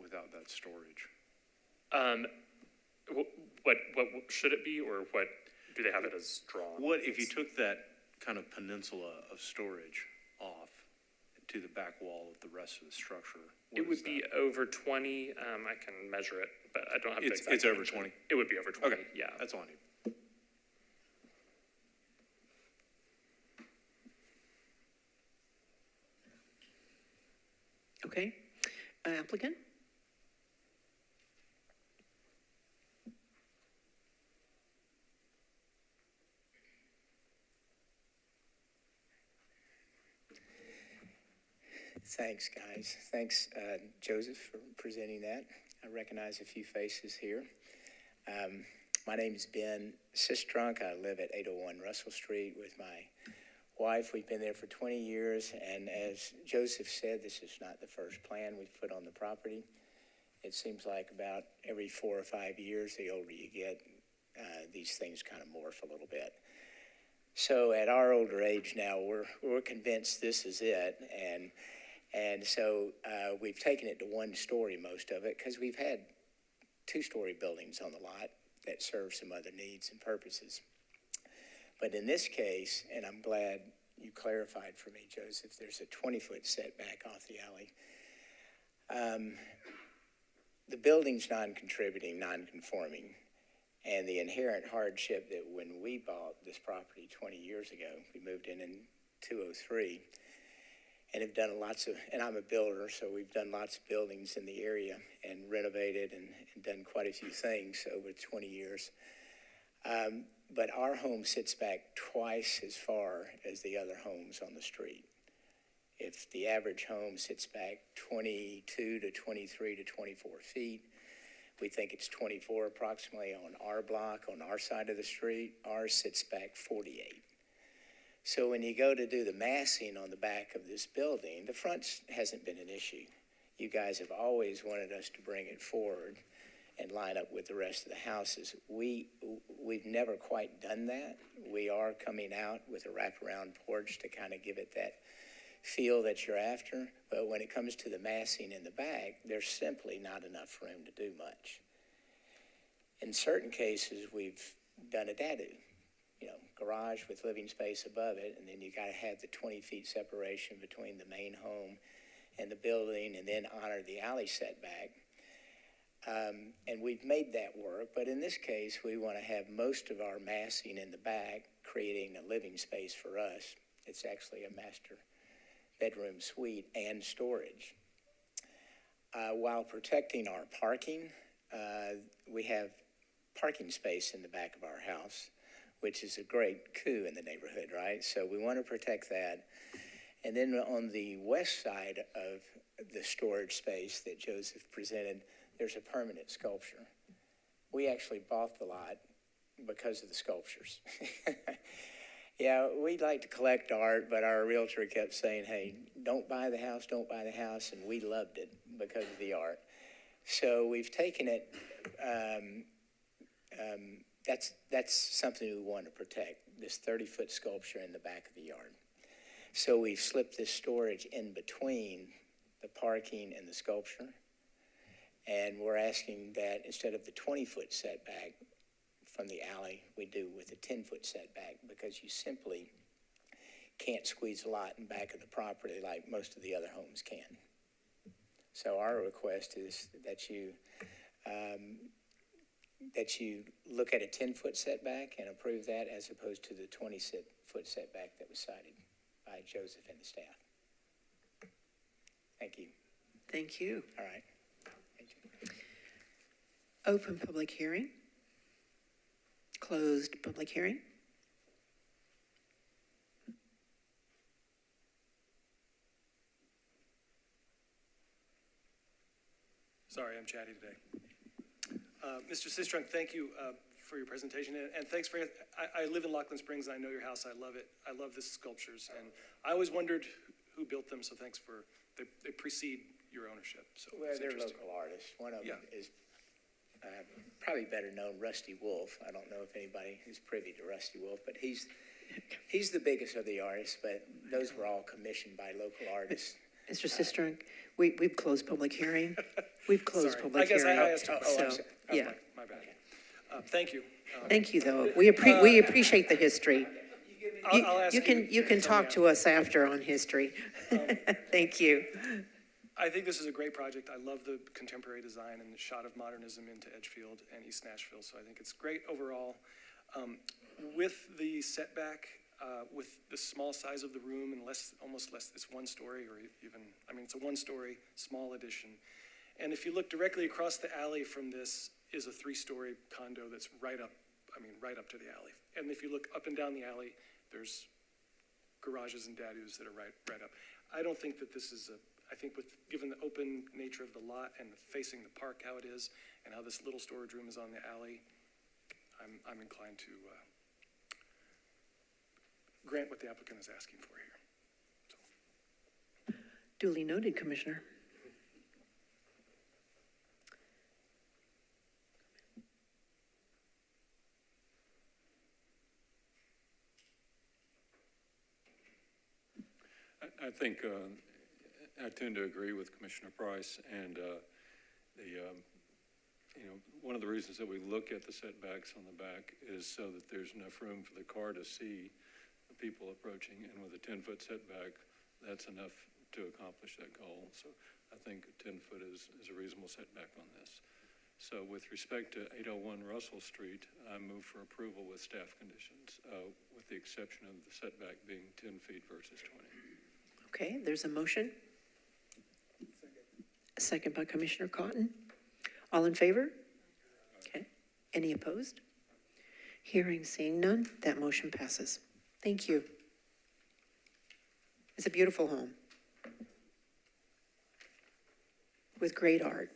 without that storage? What should it be, or what do they have it as drawn? What if you took that kind of peninsula of storage off to the back wall of the rest of the structure? It would be over 20. I can measure it, but I don't have the exact It's over dimension. 20? It would be over 20, Okay, yeah. that's all I need. Okay, applicant? Thanks, guys. Thanks, Joseph, for presenting that. I recognize a few faces here. My name is Ben Sistrunk. I live at 801 Russell Street with my wife. We've been there for 20 years, and as Joseph said, this is not the first plan we've put on the property. It seems like about every 4 or 5 years, the older you get, these things kind of morph a little bit. So at our older age now, we're convinced this is it, and so we've taken it to 1 story, most of it, because we've had 2-story buildings on the lot that serve some other needs and purposes. But in this case, and I'm glad you clarified for me, Joseph, there's a 20-foot setback off the alley. The building's non-contributing, non-conforming, and the inherent hardship that when we bought this property 20 years ago, we moved in 2003, and have done lots of, and I'm a builder, so we've done lots of buildings in the area and renovated and done quite a few things over 20 years. But our home sits back twice as far as the other homes on the street. If the average home sits back 22 to 23 to 24 feet, we think it's 24 approximately on our block, on our side of the street. Ours sits back 48. So when you go to do the massing on the back of this building, the front hasn't been an issue. You guys have always wanted us to bring it forward and line up with the rest of the houses. We've never quite done that. We are coming out with a wraparound porch to kind of give it that feel that you're after, but when it comes to the massing in the back, there's simply not enough room to do much. In certain cases, we've done a dadu, garage with living space above it, and then you got to have the 20 feet separation between the main home and the building, and then honor the alley setback. And we've made that work, but in this case, we want to have most of our massing in the back, creating a living space for us. It's actually a master bedroom suite and storage. While protecting our parking, we have parking space in the back of our house, which is a great coup in the neighborhood, right? So we want to protect that. And then on the west side of the storage space that Joseph presented, there's a permanent sculpture. We actually bought the lot because of the sculptures. Yeah, we'd like to collect art, but our realtor kept saying, hey, don't buy the house, don't buy the house, and we loved it because of the art. So we've taken it, that's something we want to protect, this 30-foot sculpture in the back of the yard. So we've slipped this storage in between the parking and the sculpture, and we're asking that instead of the 20-foot setback from the alley, we do with a 10-foot setback, because you simply can't squeeze a lot in back of the property like most of the other homes can. So our request is that you look at a 10-foot setback and approve that as opposed to the 20-foot setback that was cited by Joseph and the staff. Thank you. Thank you. All right. Thank you. Open public hearing. Closed public hearing. Sorry, I'm chatty today. Mr. Sistrunk, thank you for your presentation, and thanks for, I live in Laughlin Springs, and I know your house, I love it. I love the sculptures, and I always wondered who built them, so thanks for, they precede your ownership, so well, they're local artists. One of them is probably better known, Rusty Wolf. I don't know if anybody is privy to Rusty Wolf, but he's the biggest of the artists, but those were all commissioned by local artists. Mr. Sistrunk, we've closed public hearing. We've closed public hearing. I guess I asked so, yeah. My bad. Thank you. Thank you, though. We appreciate the history. I'll ask you can talk to us after on history. Thank you. I think this is a great project. I love the contemporary design and the shot of modernism into Edgefield and East Nashville, so I think it's great overall. With the setback, with the small size of the room and almost less, it's 1 story or even, it's a 1-story small addition. And if you look directly across the alley from this is a 3-story condo that's right up to the alley. And if you look up and down the alley, there's garages and dadus that are right up. I don't think that this is I think given the open nature of the lot and facing the park how it is, and how this little storage room is on the alley, I'm inclined to grant what the applicant is asking for here. Duly noted, Commissioner. I think I tend to agree with Commissioner Price, and one of the reasons that we look at the setbacks on the back is so that there's enough room for the car to see the people approaching, and with a 10-foot setback, that's enough to accomplish that goal. So I think 10 foot is a reasonable setback on this. So with respect to 801 Russell Street, I move for approval with staff conditions, with the exception of the setback being 10 feet versus 20. Okay, there's a motion. A second by Commissioner Cotton. All in favor? Okay. Any opposed? Hearing, seeing none, that motion passes. Thank you. It's a beautiful home with great art.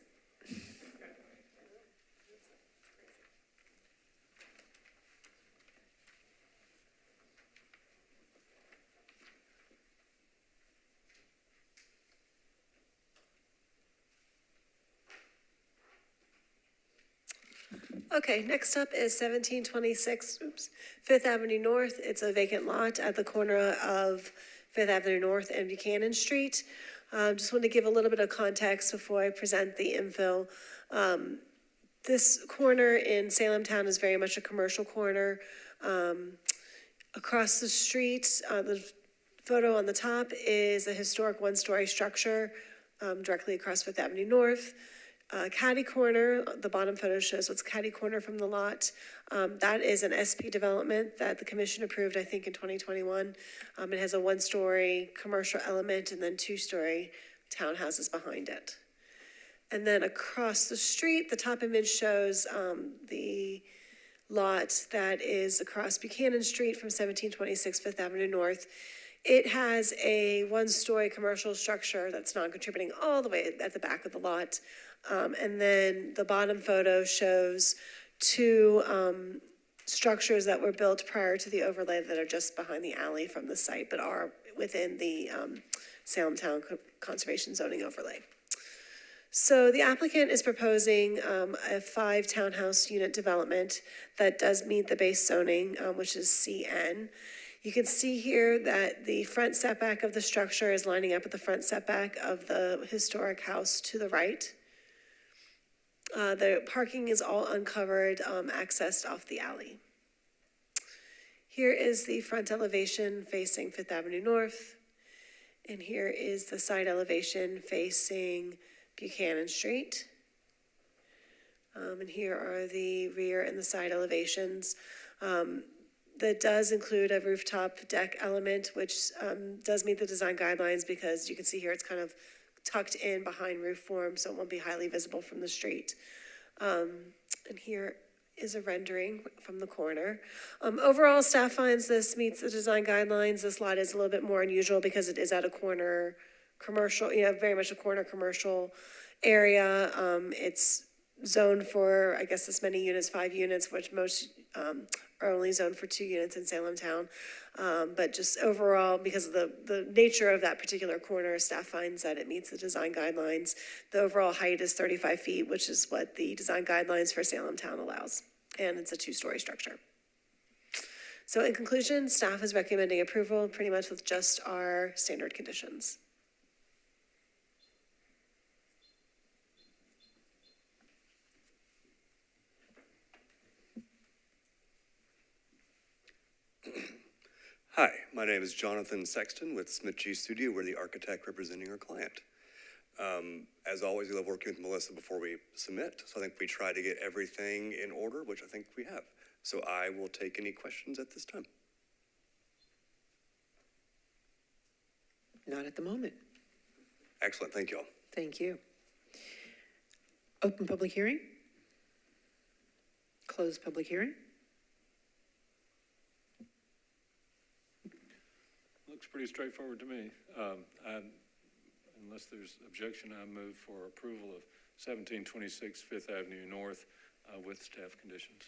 Okay, next up is 1726 Fifth Avenue North. It's a vacant lot at the corner of Fifth Avenue North and Buchanan Street. Just want to give a little bit of context before I present the infill. This corner in Salem Town is very much a commercial corner. Across the street, the photo on the top is a historic one-story structure directly across Fifth Avenue North. Caddy corner, the bottom photo shows what's caddy corner from the lot. That is an SP development that the commission approved, I think, in 2021. It has a one-story commercial element and then two-story townhouses behind it. And then across the street, the top image shows the lot that is across Buchanan Street from 1726 Fifth Avenue North. It has a one-story commercial structure that's non-contributing all the way at the back of the lot. And then the bottom photo shows two structures that were built prior to the overlay that are just behind the alley from the site, but are within the Salem Town Conservation Zoning overlay. So the applicant is proposing a 5 townhouse unit development that does meet the base zoning, which is CN. You can see here that the front setback of the structure is lining up with the front setback of the historic house to the right. The parking is all uncovered, accessed off the alley. Here is the front elevation facing Fifth Avenue North. And here is the side elevation facing Buchanan Street. And here are the rear and the side elevations. That does include a rooftop deck element, which does meet the design guidelines because you can see here it's kind of tucked in behind roof form, so it won't be highly visible from the street. And here is a rendering from the corner. Overall, staff finds this meets the design guidelines. This lot is a little bit more unusual because it is at a corner commercial, very much a corner commercial area. It's zoned for, I guess, this many units, 5 units, which most are only zoned for 2 units in Salem Town. But just overall, because of the nature of that particular corner, staff finds that it meets the design guidelines. The overall height is 35 feet, which is what the design guidelines for Salem Town allows. And it's a 2-story structure. So in conclusion, staff is recommending approval pretty much with just our standard conditions. Hi, my name is Jonathan Sexton with Smith G Studio. We're the architect representing our client. As always, we love working with Melissa before we submit, so I think we try to get everything in order, which I think we have. So I will take any questions at this time. Not at the moment. Excellent, thank you all. Thank you. Open public hearing. Close public hearing. looks pretty straightforward to me. Unless there's objection, I move for approval of 1726 Fifth Avenue North with staff conditions.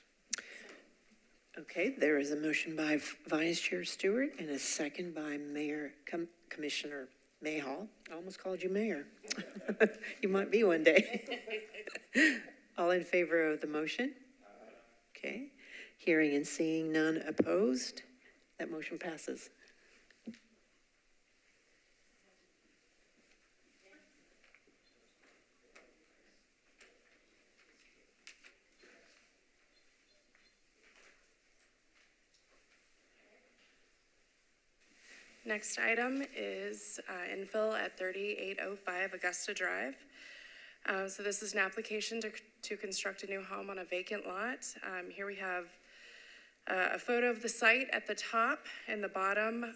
Okay, there is a motion by Vice Chair Stewart and a second by Commissioner Mayhall. I almost called you mayor. You might be one day. All in favor of the motion? Okay. Hearing and seeing none opposed, that motion passes. Next item is infill at 3805 Augusta Drive. So this is an application to construct a new home on a vacant lot. Here we have a photo of the site at the top, and the bottom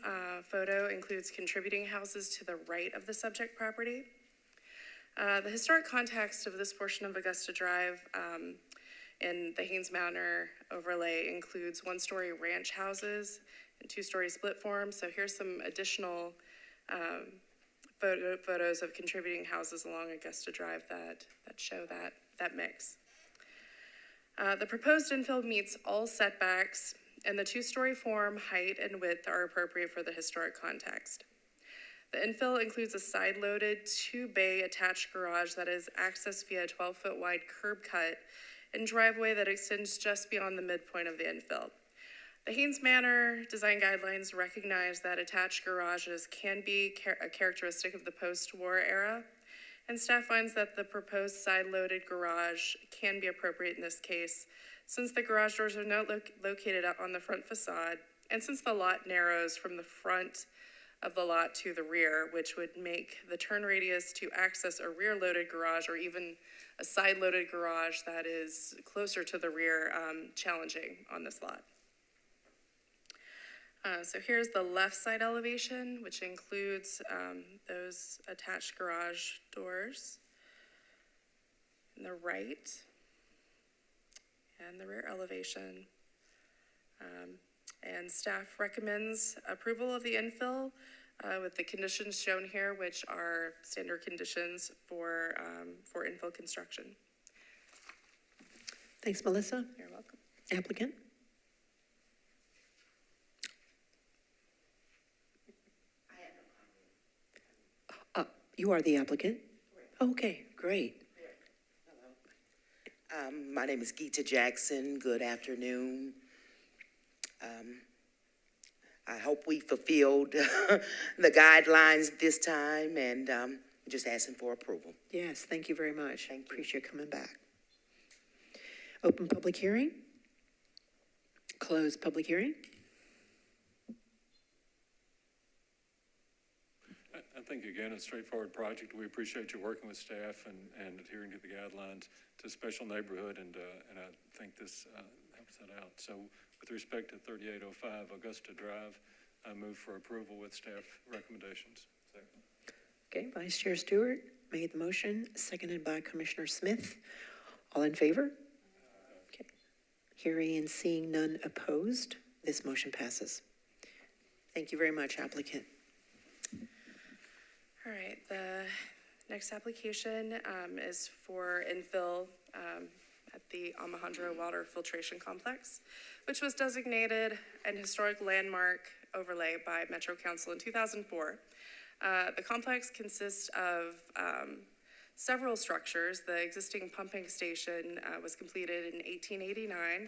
photo includes contributing houses to the right of the subject property. The historic context of this portion of Augusta Drive in the Haynes Manor overlay includes one-story ranch houses and two-story split forms. So here's some additional photos of contributing houses along Augusta Drive that show that mix. The proposed infill meets all setbacks, and the two-story form, height, and width are appropriate for the historic context. The infill includes a side-loaded two-bay attached garage that is accessed via a 12-foot wide curb cut and driveway that extends just beyond the midpoint of the infill. The Haynes Manor design guidelines recognize that attached garages can be a characteristic of the post-war era, and staff finds that the proposed side-loaded garage can be appropriate in this case, since the garage doors are not located on the front facade, and since the lot narrows from the front of the lot to the rear, which would make the turn radius to access a rear-loaded garage or even a side-loaded garage that is closer to the rear challenging on this lot. So here's the left side elevation, which includes those attached garage doors. And the right and the rear elevation. And staff recommends approval of the infill with the conditions shown here, which are standard conditions for infill construction. Thanks, Melissa. You're welcome. Applicant? You are the applicant? Okay, great. My name is Geeta Jackson. Good afternoon. I hope we fulfilled the guidelines this time, and just asking for approval. Yes, thank you very much. I appreciate you coming back. Open public hearing. Close public hearing. I think, again, it's a straightforward project. We appreciate you working with staff and adhering to the guidelines. It's a special neighborhood, and I think this helps that out. So with respect to 3805 Augusta Drive, I move for approval with staff recommendations. Second. Okay, Vice Chair Stewart made the motion, seconded by Commissioner Smith. All in favor? Okay. Hearing and seeing none opposed, this motion passes. Thank you very much, applicant. All right, the next application is for infill at the Alejandro Water Filtration Complex, which was designated an historic landmark overlay by Metro Council in 2004. The complex consists of several structures. The existing pumping station was completed in 1889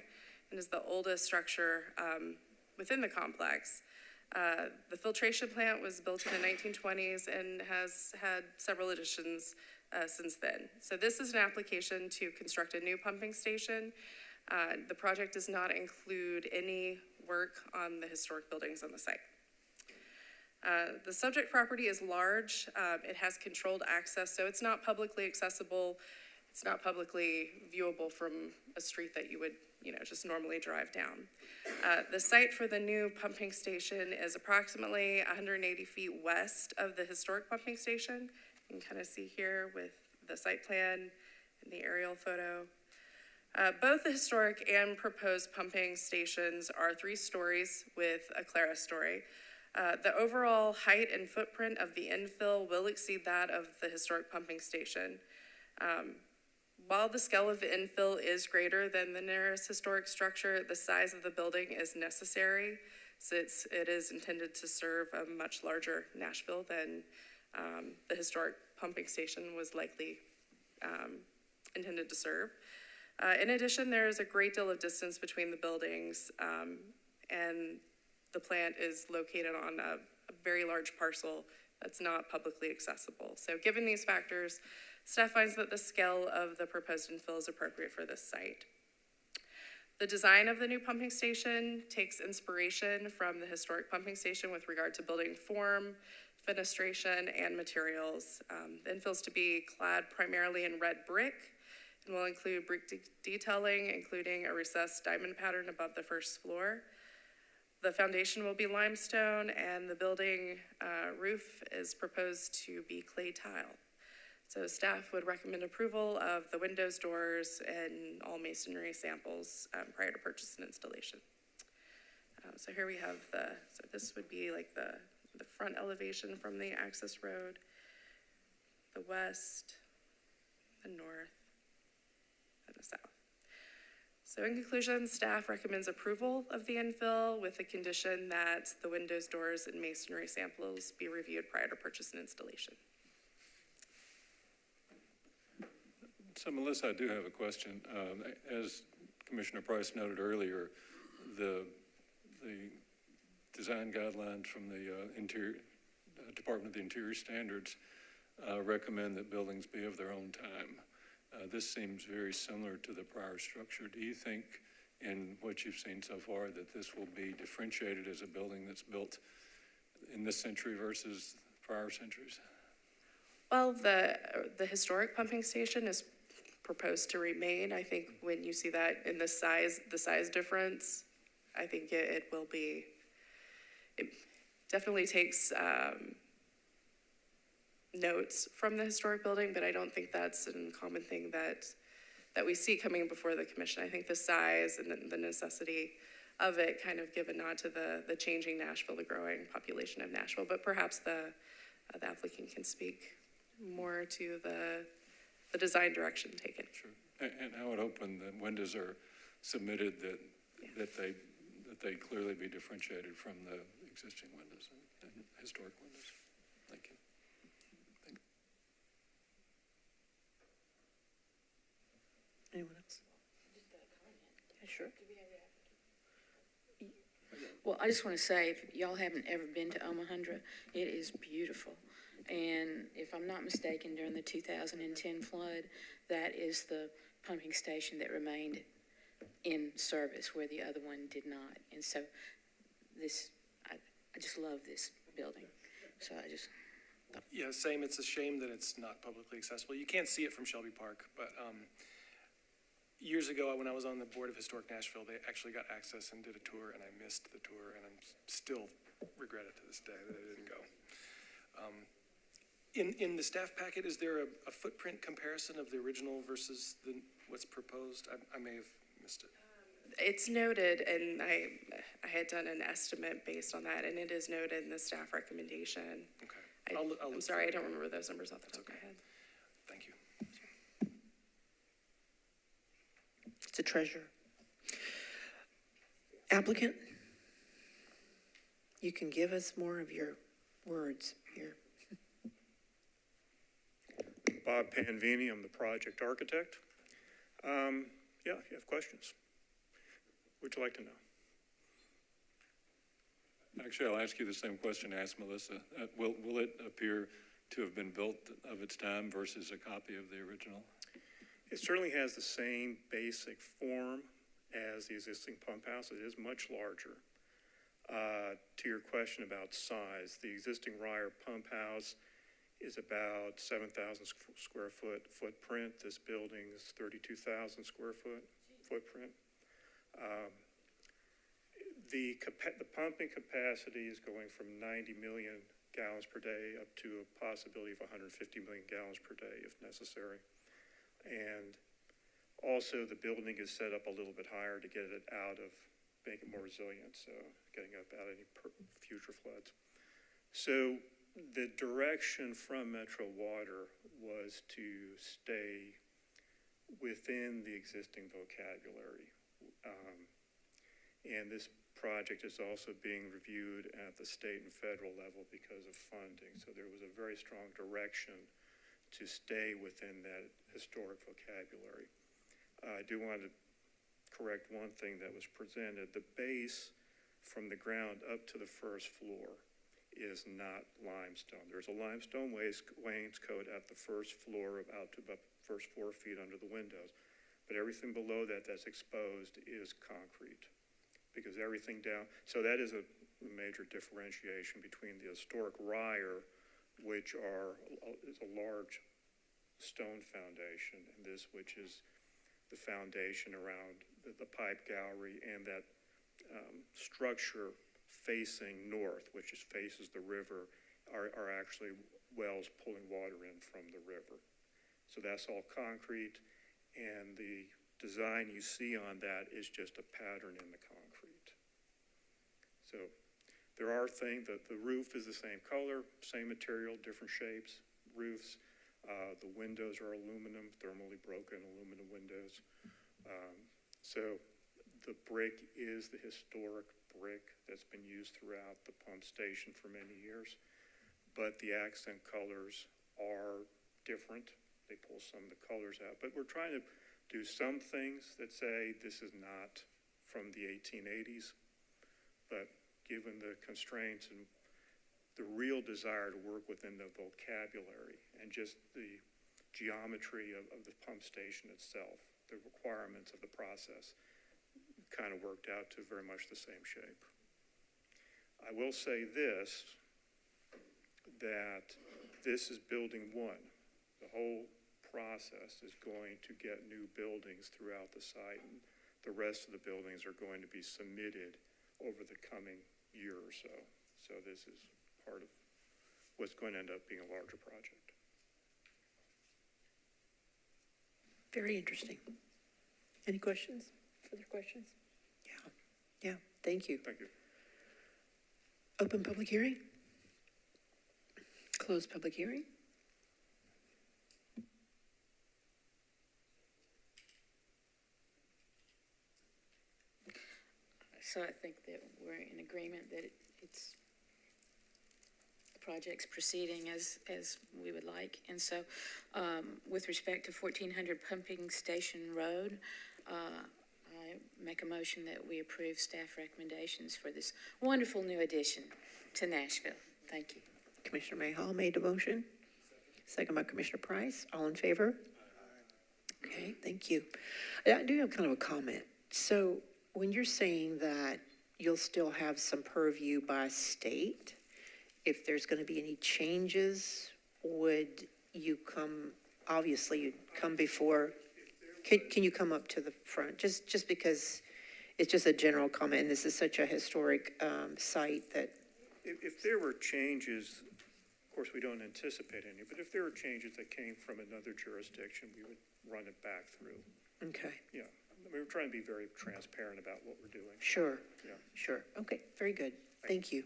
and is the oldest structure within the complex. The filtration plant was built in the 1920s and has had several additions since then. So this is an application to construct a new pumping station. The project does not include any work on the historic buildings on the site. The subject property is large. It has controlled access, so it's not publicly accessible. It's not publicly viewable from a street that you would just normally drive down. The site for the new pumping station is approximately 180 feet west of the historic pumping station. You can kind of see here with the site plan and the aerial photo. Both the historic and proposed pumping stations are 3 stories with a clerestory. The overall height and footprint of the infill will exceed that of the historic pumping station. While the scale of the infill is greater than the nearest historic structure, the size of the building is necessary, since it is intended to serve a much larger Nashville than the historic pumping station was likely intended to serve. In addition, there is a great deal of distance between the buildings, and the plant is located on a very large parcel that's not publicly accessible. So given these factors, staff finds that the scale of the proposed infill is appropriate for this site. The design of the new pumping station takes inspiration from the historic pumping station with regard to building form, fenestration, and materials. The infill is to be clad primarily in red brick and will include brick detailing, including a recessed diamond pattern above the first floor. The foundation will be limestone, and the building roof is proposed to be clay tile. So staff would recommend approval of the windows, doors, and all masonry samples prior to purchase and installation. So here we have so this would be like the front elevation from the access road, the west, the north, and the south. So in conclusion, staff recommends approval of the infill with the condition that the windows, doors, and masonry samples be reviewed prior to purchase and installation. So Melissa, I do have a question. As Commissioner Price noted earlier, the design guidelines from the Department of the Interior Standards recommend that buildings be of their own time. This seems very similar to the prior structure. Do you think, in what you've seen so far, that this will be differentiated as a building that's built in this century versus prior centuries? Well, the historic pumping station is proposed to remain. I think when you see that in the size difference, I think it will be, it definitely takes notes from the historic building, but I don't think that's a common thing that we see coming before the commission. I think the size and the necessity of it kind of give a nod to the changing Nashville, the growing population of Nashville, but perhaps the applicant can speak more to the design direction taken. Sure. And I would hope when the windows are submitted that they clearly be differentiated from the existing windows and historic windows. Thank you. Anyone else? Yeah, sure. Well, I just want to say, if y'all haven't ever been to Omaha, it is beautiful. And if I'm not mistaken, during the 2010 flood, that is the pumping station that remained in service where the other one did not. And so I just love this building. So I just... Yeah, same. It's a shame that it's not publicly accessible. You can't see it from Shelby Park, but years ago when I was on the board of Historic Nashville, they actually got access and did a tour, and I missed the tour, and I'm still regret it to this day that I didn't go. In the staff packet, is there a footprint comparison of the original versus what's proposed? I may have missed it. It's noted, and I had done an estimate based on that, and it is noted in the staff recommendation. Okay. I'm sorry, I don't remember those numbers off the top of my head. Thank you. It's a treasure. Applicant, you can give us more of your words here. Bob Panvini, I'm the project architect. Yeah, if you have questions, what would you like to know? Actually, I'll ask you the same question I asked Melissa. Will it appear to have been built of its time versus a copy of the original? It certainly has the same basic form as the existing pump house. It is much larger. To your question about size, the existing Ryer pump house is about 7,000 square foot footprint. This building is 32,000 square foot footprint. The pumping capacity is going from 90 million gallons per day up to a possibility of 150 million gallons per day if necessary. And also the building is set up a little bit higher to get it out of make it more resilient, so getting up out of any future floods. So the direction from Metro Water was to stay within the existing vocabulary. And this project is also being reviewed at the state and federal level because of funding. So there was a very strong direction to stay within that historic vocabulary. I do want to correct one thing that was presented. The base from the ground up to the first floor is not limestone. There's a limestone wainscot at the first floor out to about the first 4 feet under the windows. But everything below that that's exposed is concrete, because everything down, so that is a major differentiation between the historic Ryer, which is a large stone foundation, and this, which is the foundation around the pipe gallery and that structure facing north, which faces the river, are actually wells pulling water in from the river. So that's all concrete, and the design you see on that is just a pattern in the concrete. So there are things, the roof is the same color, same material, different shapes, roofs. The windows are aluminum, thermally broken aluminum windows. So the brick is the historic brick that's been used throughout the pump station for many years, but the accent colors are different. They pull some of the colors out, but we're trying to do some things that say this is not from the 1880s, but given the constraints and the real desire to work within the vocabulary and just the geometry of the pump station itself, the requirements of the process, kind of worked out to very much the same shape. I will say this, that this is building one. The whole process is going to get new buildings throughout the site, and the rest of the buildings are going to be submitted over the coming year or so. So this is part of what's going to end up being a larger project. Very interesting. Any questions? Further questions? Yeah, thank you. Thank you. Open public hearing? Close public hearing? So I think that we're in agreement that the project's proceeding as we would like. And so with respect to 1400 Pumping Station Road, I make a motion that we approve staff recommendations for this wonderful new addition to Nashville. Thank you. Commissioner Mayhall made the motion. Second by Commissioner Price. All in favor? Okay, thank you. I do have kind of a comment. So when you're saying that you'll still have some purview by state, if there's going to be any changes, would you come, obviously you'd come before, can you come up to the front? Just because it's just a general comment, and this is such a historic site that. If there were changes, of course we don't anticipate any, but if there were changes that came from another jurisdiction, we would run it back through. Okay. Yeah, we're trying to be very transparent about what we're doing. Sure. Yeah. Sure. Okay, very good. Thank you.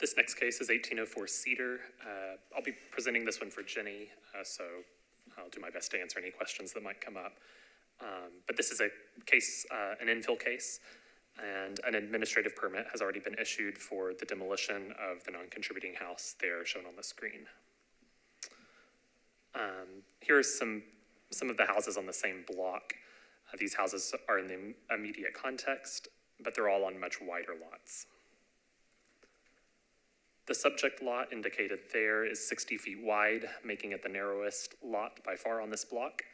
This next case is 1804 Cedar. I'll be presenting this one for Jenny, so I'll do my best to answer any questions that might come up. But this is a case, an infill case, and an administrative permit has already been issued for the demolition of the non-contributing house there shown on the screen. Here are some of the houses on the same block. These houses are in the immediate context, but they're all on much wider lots. The subject lot indicated there is 60 feet wide, making it the narrowest lot by far on this block.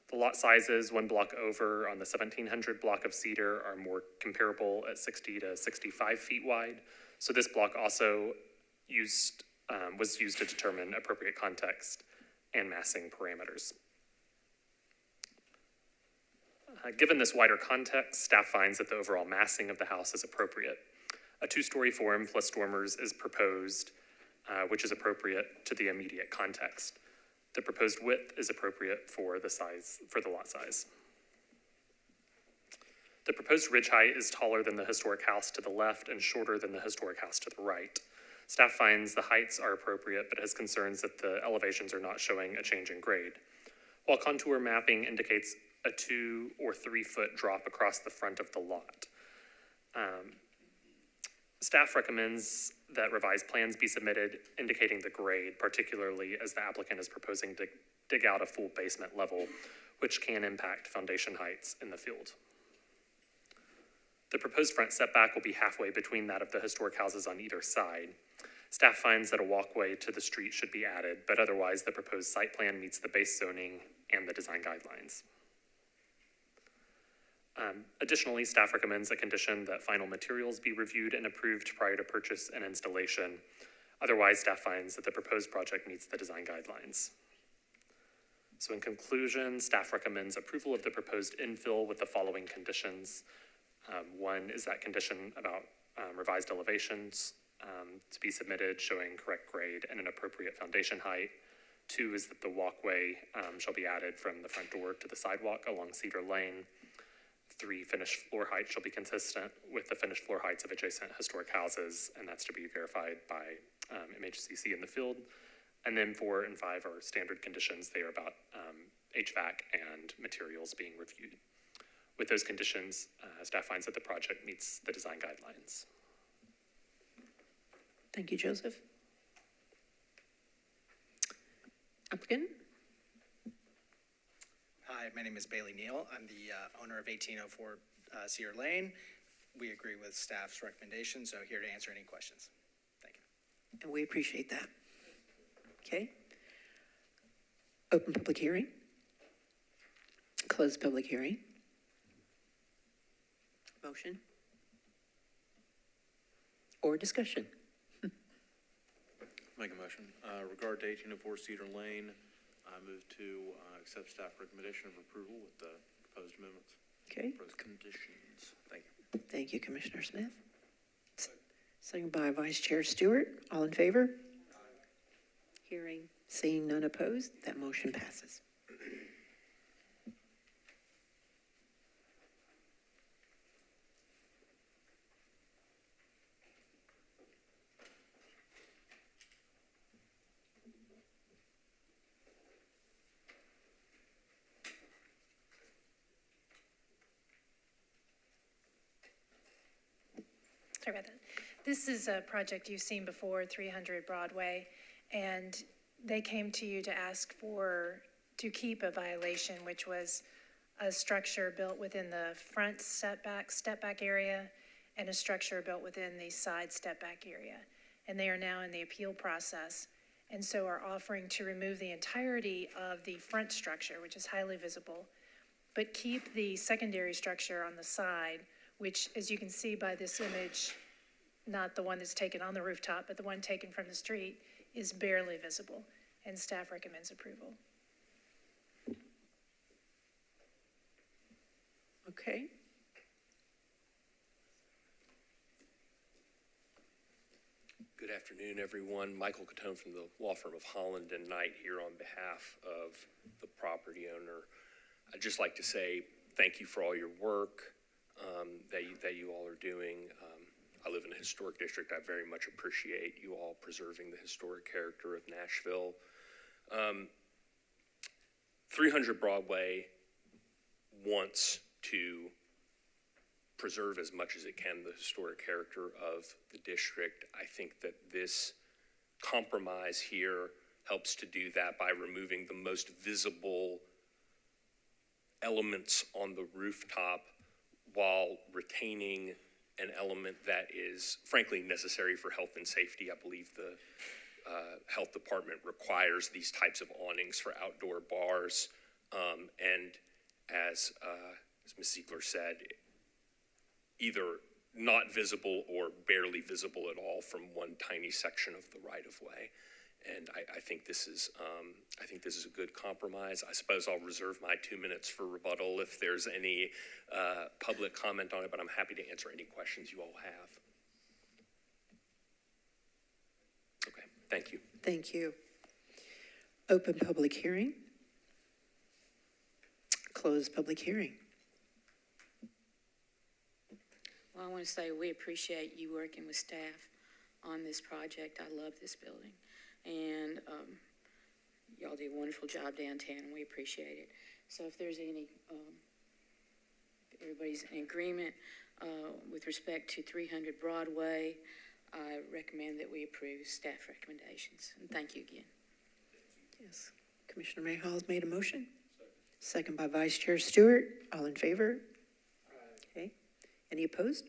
The lot sizes one block over on the 1700 block of Cedar are more comparable at 60 to 65 feet wide. So this block also was used to determine appropriate context and massing parameters. Given this wider context, staff finds that the overall massing of the house is appropriate. A 2-story form plus dormers is proposed, which is appropriate to the immediate context. The proposed width is appropriate for the lot size. The proposed ridge height is taller than the historic house to the left and shorter than the historic house to the right. Staff finds the heights are appropriate, but has concerns that the elevations are not showing a change in grade. While contour mapping indicates a 2 or 3 foot drop across the front of the lot. Staff recommends that revised plans be submitted indicating the grade, particularly as the applicant is proposing to dig out a full basement level, which can impact foundation heights in the field. The proposed front setback will be halfway between that of the historic houses on either side. Staff finds that a walkway to the street should be added, but otherwise the proposed site plan meets the base zoning and the design guidelines. Additionally, staff recommends a condition that final materials be reviewed and approved prior to purchase and installation. Otherwise, staff finds that the proposed project meets the design guidelines. So in conclusion, staff recommends approval of the proposed infill with the following conditions. One is that condition about revised elevations to be submitted showing correct grade and an appropriate foundation height. 2 is that the walkway shall be added from the front door to the sidewalk along Cedar Lane. 3, finished floor height shall be consistent with the finished floor heights of adjacent historic houses, and that's to be verified by MHCC in the field. And then 4 and 5 are standard conditions. They are about HVAC and materials being reviewed. With those conditions, staff finds that the project meets the design guidelines. Thank you, Joseph. Applicant? Hi, my name is Bailey Neal. I'm the owner of 1804 Cedar Lane. We agree with staff's recommendations, so here to answer any questions. Thank you. And we appreciate that. Okay. Open public hearing. Close public hearing. Motion. Or discussion. Make a motion. Regard to 1804 Cedar Lane, I move to accept staff recommendation of approval with the proposed amendments. Okay. Proposed conditions. Thank you. Thank you, Commissioner Smith. Second by Vice Chair Stewart. All in favor? Hearing, seeing none opposed, that motion passes. Sorry about that. This is a project you've seen before, 300 Broadway, and they came to you to ask to keep a violation, which was a structure built within the front step back area, and a structure built within the side step back area. And they are now in the appeal process, and so are offering to remove the entirety of the front structure, which is highly visible, but keep the secondary structure on the side, which, as you can see by this image, not the one that's taken on the rooftop, but the one taken from the street, is barely visible, and staff recommends approval. Okay. Good afternoon, everyone. Michael Catone from the law firm of Holland and Knight here on behalf of the property owner. I'd just like to say thank you for all your work that you all are doing. I live in a historic district. I very much appreciate you all preserving the historic character of Nashville. 300 Broadway wants to preserve as much as it can the historic character of the district. I think that this compromise here helps to do that by removing the most visible elements on the rooftop while retaining an element that is frankly necessary for health and safety. I believe the health department requires these types of awnings for outdoor bars. And as Ms. Ziegler said, either not visible or barely visible at all from one tiny section of the right-of-way. And I think this is a good compromise. I suppose I'll reserve my 2 minutes for rebuttal if there's any public comment on it, but I'm happy to answer any questions you all have. Okay, thank you. Thank you. Open public hearing. Close public hearing. Well, I want to say we appreciate you working with staff on this project. I love this building. And y'all do a wonderful job downtown, and we appreciate it. So if there's any, if everybody's in agreement with respect to 300 Broadway, I recommend that we approve staff recommendations. And thank you again. Yes. Commissioner Mayhaw has made a motion. Second by Vice Chair Stewart. All in favor? Okay. Any opposed?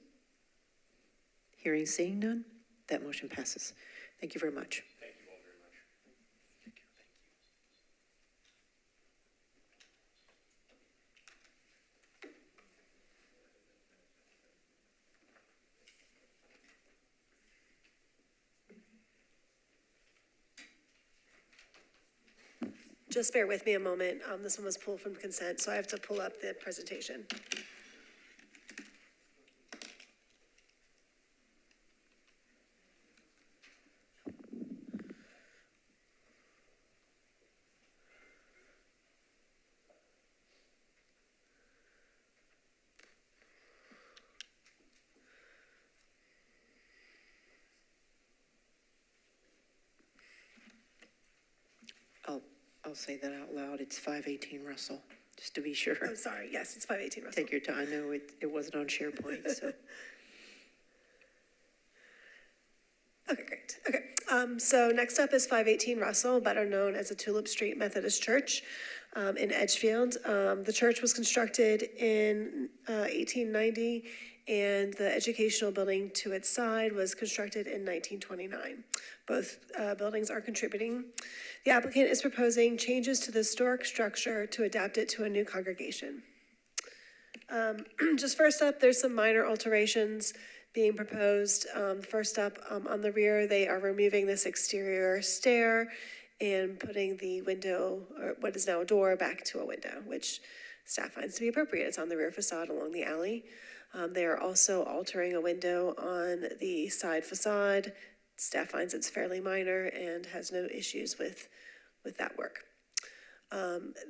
Hearing, seeing none, that motion passes. Thank you very much. Thank you all very much. Just bear with me a moment. This one was pulled from consent, so I have to pull up the presentation. I'll say that out loud. It's 518 Russell, just to be sure. Oh, sorry. Yes, it's 518 Russell. Take your time. I know it wasn't on SharePoint, so. Okay, great. Okay. So next up is 518 Russell, better known as the Tulip Street Methodist Church in Edgefield. The church was constructed in 1890, and the educational building to its side was constructed in 1929. Both buildings are contributing. The applicant is proposing changes to the historic structure to adapt it to a new congregation. Just first up, there's some minor alterations being proposed. First up, on the rear, they are removing this exterior stair and putting the window, or what is now a door, back to a window, which staff finds to be appropriate. It's on the rear facade along the alley. They are also altering a window on the side facade. Staff finds it's fairly minor and has no issues with that work.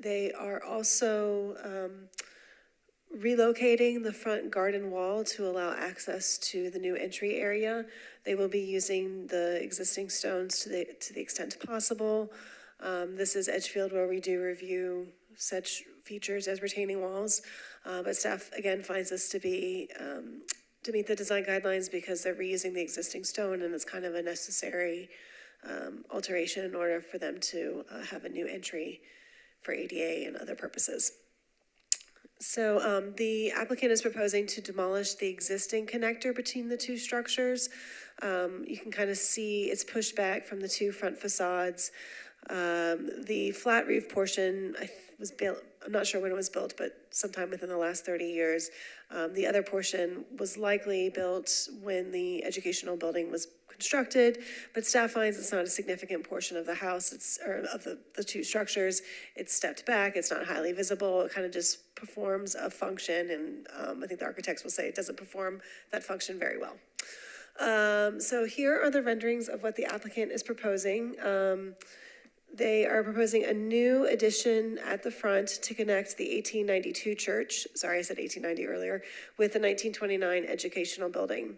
They are also relocating the front garden wall to allow access to the new entry area. They will be using the existing stones to the extent possible. This is Edgefield, where we do review such features as retaining walls, but staff again finds this to be to meet the design guidelines because they're reusing the existing stone, and it's kind of a necessary alteration in order for them to have a new entry for ADA and other purposes. So the applicant is proposing to demolish the existing connector between the two structures. You can kind of see it's pushed back from the two front facades. The flat roof portion was built, I'm not sure when it was built, but sometime within the last 30 years. The other portion was likely built when the educational building was constructed, but staff finds it's not a significant portion of the house, or of the two structures. It's stepped back, it's not highly visible, it kind of just performs a function, and I think the architects will say it doesn't perform that function very well. So here are the renderings of what the applicant is proposing. They are proposing a new addition at the front to connect the 1892 church, sorry, I said 1890 earlier, with the 1929 educational building.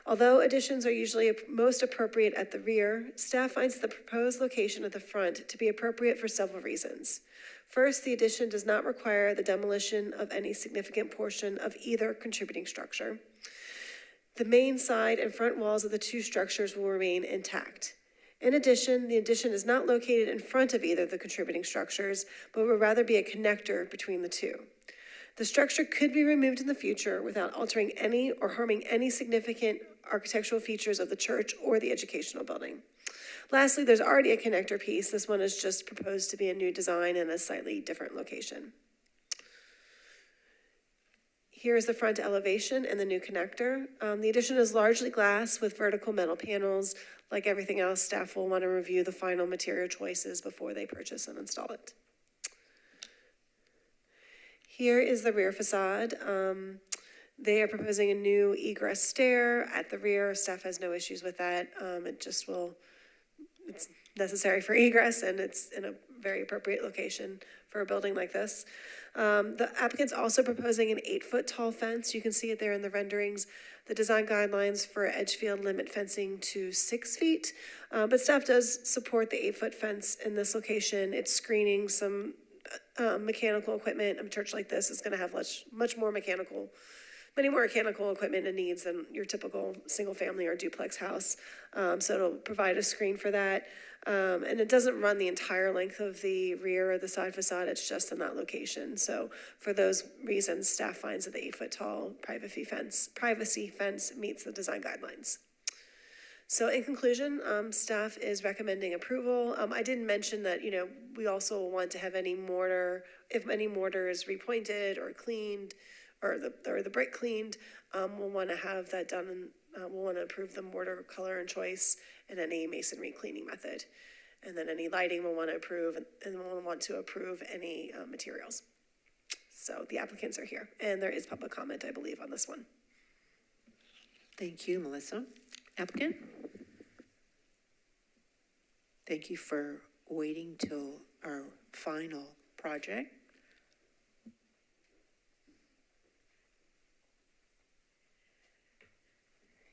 Although additions are usually most appropriate at the rear, staff finds the proposed location at the front to be appropriate for several reasons. First, the addition does not require the demolition of any significant portion of either contributing structure. The main side and front walls of the two structures will remain intact. In addition, the addition is not located in front of either of the contributing structures, but will rather be a connector between the two. The structure could be removed in the future without altering any or harming any significant architectural features of the church or the educational building. Lastly, there's already a connector piece. This one is just proposed to be a new design in a slightly different location. Here is the front elevation and the new connector. The addition is largely glass with vertical metal panels. Like everything else, staff will want to review the final material choices before they purchase and install it. Here is the rear facade. They are proposing a new egress stair at the rear. Staff has no issues with that. It's necessary for egress, and it's in a very appropriate location for a building like this. The applicant's also proposing an 8-foot tall fence. You can see it there in the renderings. The design guidelines for Edgefield limit fencing to 6 feet, but staff does support the 8-foot fence in this location. It's screening some mechanical equipment. A church like this is going to have many more mechanical equipment and needs than your typical single family or duplex house. So it'll provide a screen for that. And it doesn't run the entire length of the rear or the side facade, it's just in that location. So for those reasons, staff finds that the 8-foot tall privacy fence meets the design guidelines. So in conclusion, staff is recommending approval. I didn't mention that, we also want to have if any mortar is repointed or cleaned, or the brick cleaned, we'll want to have that done, and we'll want to approve the mortar color and choice and any masonry cleaning method. And then any lighting we'll want to approve, and we'll want to approve any materials. So the applicants are here, and there is public comment, I believe, on this one. Thank you, Melissa. Applicant? Thank you for waiting till our final project.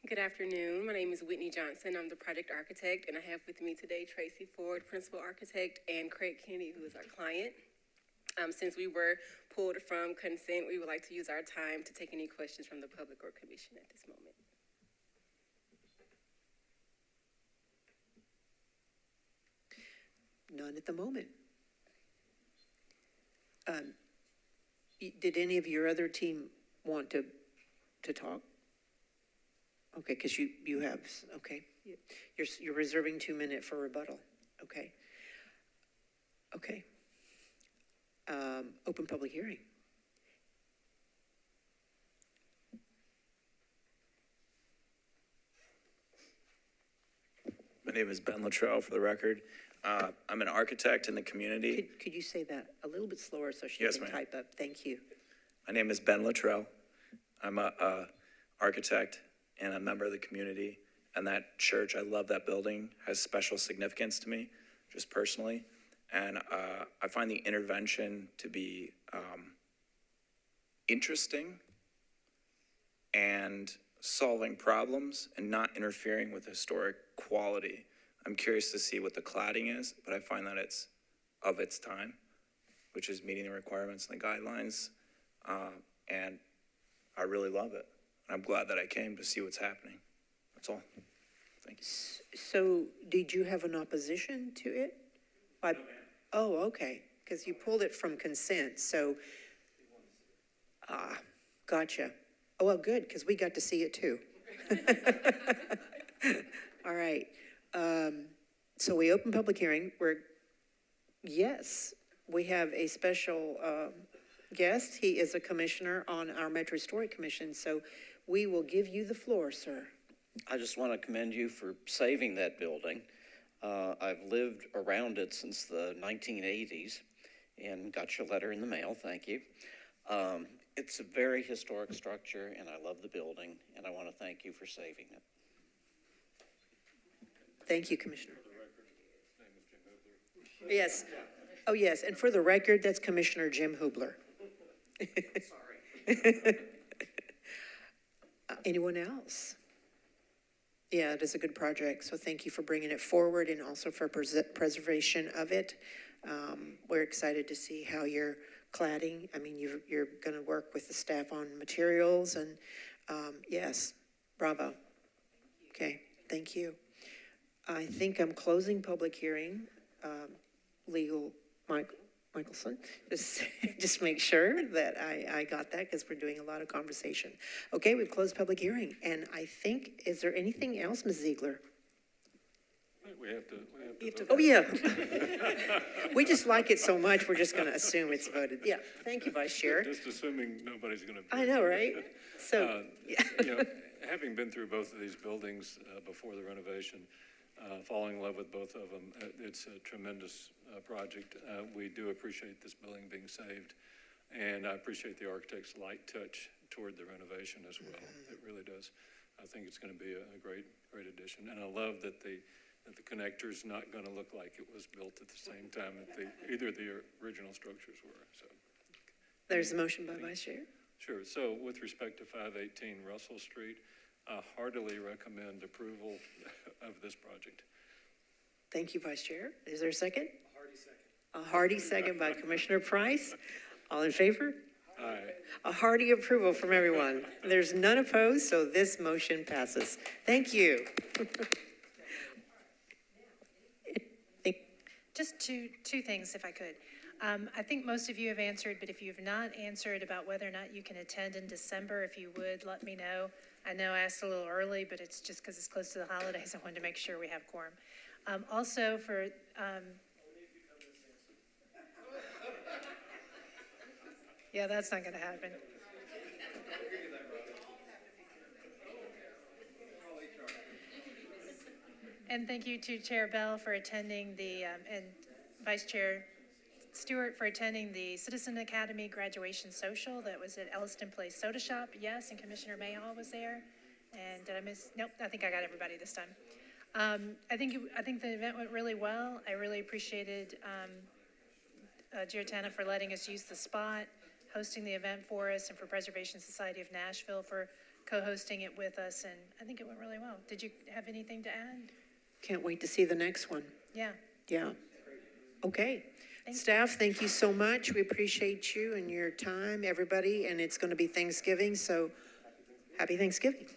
Good afternoon. My name is Whitney Johnson. I'm the project architect, and I have with me today Tracy Ford, principal architect, and Craig Kennedy, who is our client. Since we were pulled from consent, we would like to use our time to take any questions from the public or commission at this moment. None at the moment. Did any of your other team want to talk? Okay, because you have, okay. You're reserving 2 minutes for rebuttal. Okay. Okay. Open public hearing. My name is Ben Luttrell, for the record. I'm an architect in the community. Could you say that a little bit slower so she Yes, can ma'am. type up? Thank you. My name is Ben Luttrell. I'm a architect and a member of the community. And that church, I love that building, has special significance to me, just personally. And I find the intervention to be interesting and solving problems and not interfering with historic quality. I'm curious to see what the cladding is, but I find that it's of its time, which is meeting the requirements and the guidelines. And I really love it. And I'm glad that I came to see what's happening. That's all. Thank you. So did you have an opposition to it? Oh, okay, because you pulled it from consent, so, gotcha. Oh, well, good, because we got to see it too. All right, so we open public hearing. Yes, we have a special guest. He is a commissioner on our Metro Historic Commission, so we will give you the floor, sir. I just want to commend you for saving that building. I've lived around it since the 1980s and got your letter in the mail, thank you. It's a very historic structure and I love the building and I want to thank you for saving it. Thank you, Commissioner. Yes. Oh, yes, and for the record, that's Commissioner Jim Hubler. Sorry. Anyone else? Yeah, it is a good project, so thank you for bringing it forward and also for preservation of it. We're excited to see how you're cladding. I mean, you're going to work with the staff on materials and yes, bravo. Okay, thank you. I think I'm closing public hearing. Legal Michelson, just make sure that I got that because we're doing a lot of conversation. Okay, we've closed public hearing, and I think, is there anything else, Ms. Ziegler? We have to Oh, yeah. We just like it so much, we're just going to assume it's voted. Yeah, thank you, Vice Chair. Just assuming nobody's going to. I know, right? So, Having been through both of these buildings before the renovation, falling in love with both of them, it's a tremendous project. We do appreciate this building being saved, and I appreciate the architect's light touch toward the renovation as well. It really does. I think it's going to be a great addition, and I love that the that the connector's not going to look like it was built at the same time that either of the original structures were, so. There's a motion by Vice Chair. Sure, so with respect to 518 Russell Street, I heartily recommend approval of this project. Thank you, Vice Chair. Is there a second? A hearty second by Commissioner Price. All in favor? Aye. A hearty approval from everyone. There's none opposed, so this motion passes. Thank you. Just two things, if I could. I think most of you have answered, but if you have not answered about whether or not you can attend in December, if you would, let me know. I know I asked a little early, but it's just because it's close to the holidays. I wanted to make sure we have quorum. Also for, yeah, that's not going to happen. And thank you to Chair Bell for attending the, and Vice Chair Stewart for attending the Citizen Academy graduation social that was at Elliston Place Soda Shop. Yes, and Commissioner Mayhaw was there. And did I miss? Nope, I think I got everybody this time. I think the event went really well. I really appreciated Giordana for letting us use the spot, hosting the event for us, and for Preservation Society of Nashville for co-hosting it with us. And I think it went really well. Did you have anything to add? Can't wait to see the next one. Yeah. Yeah. Okay. Staff, thank you so much. We appreciate you and your time, everybody. And it's going to be Thanksgiving, so happy Thanksgiving.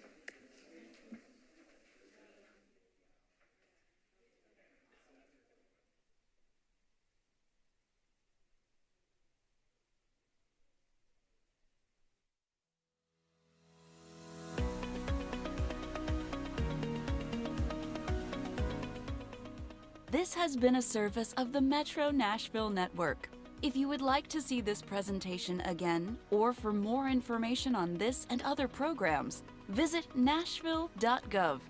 This has been a service of the Metro Nashville Network. If you would like to see this presentation again, or for more information on this and other programs, visit nashville.gov.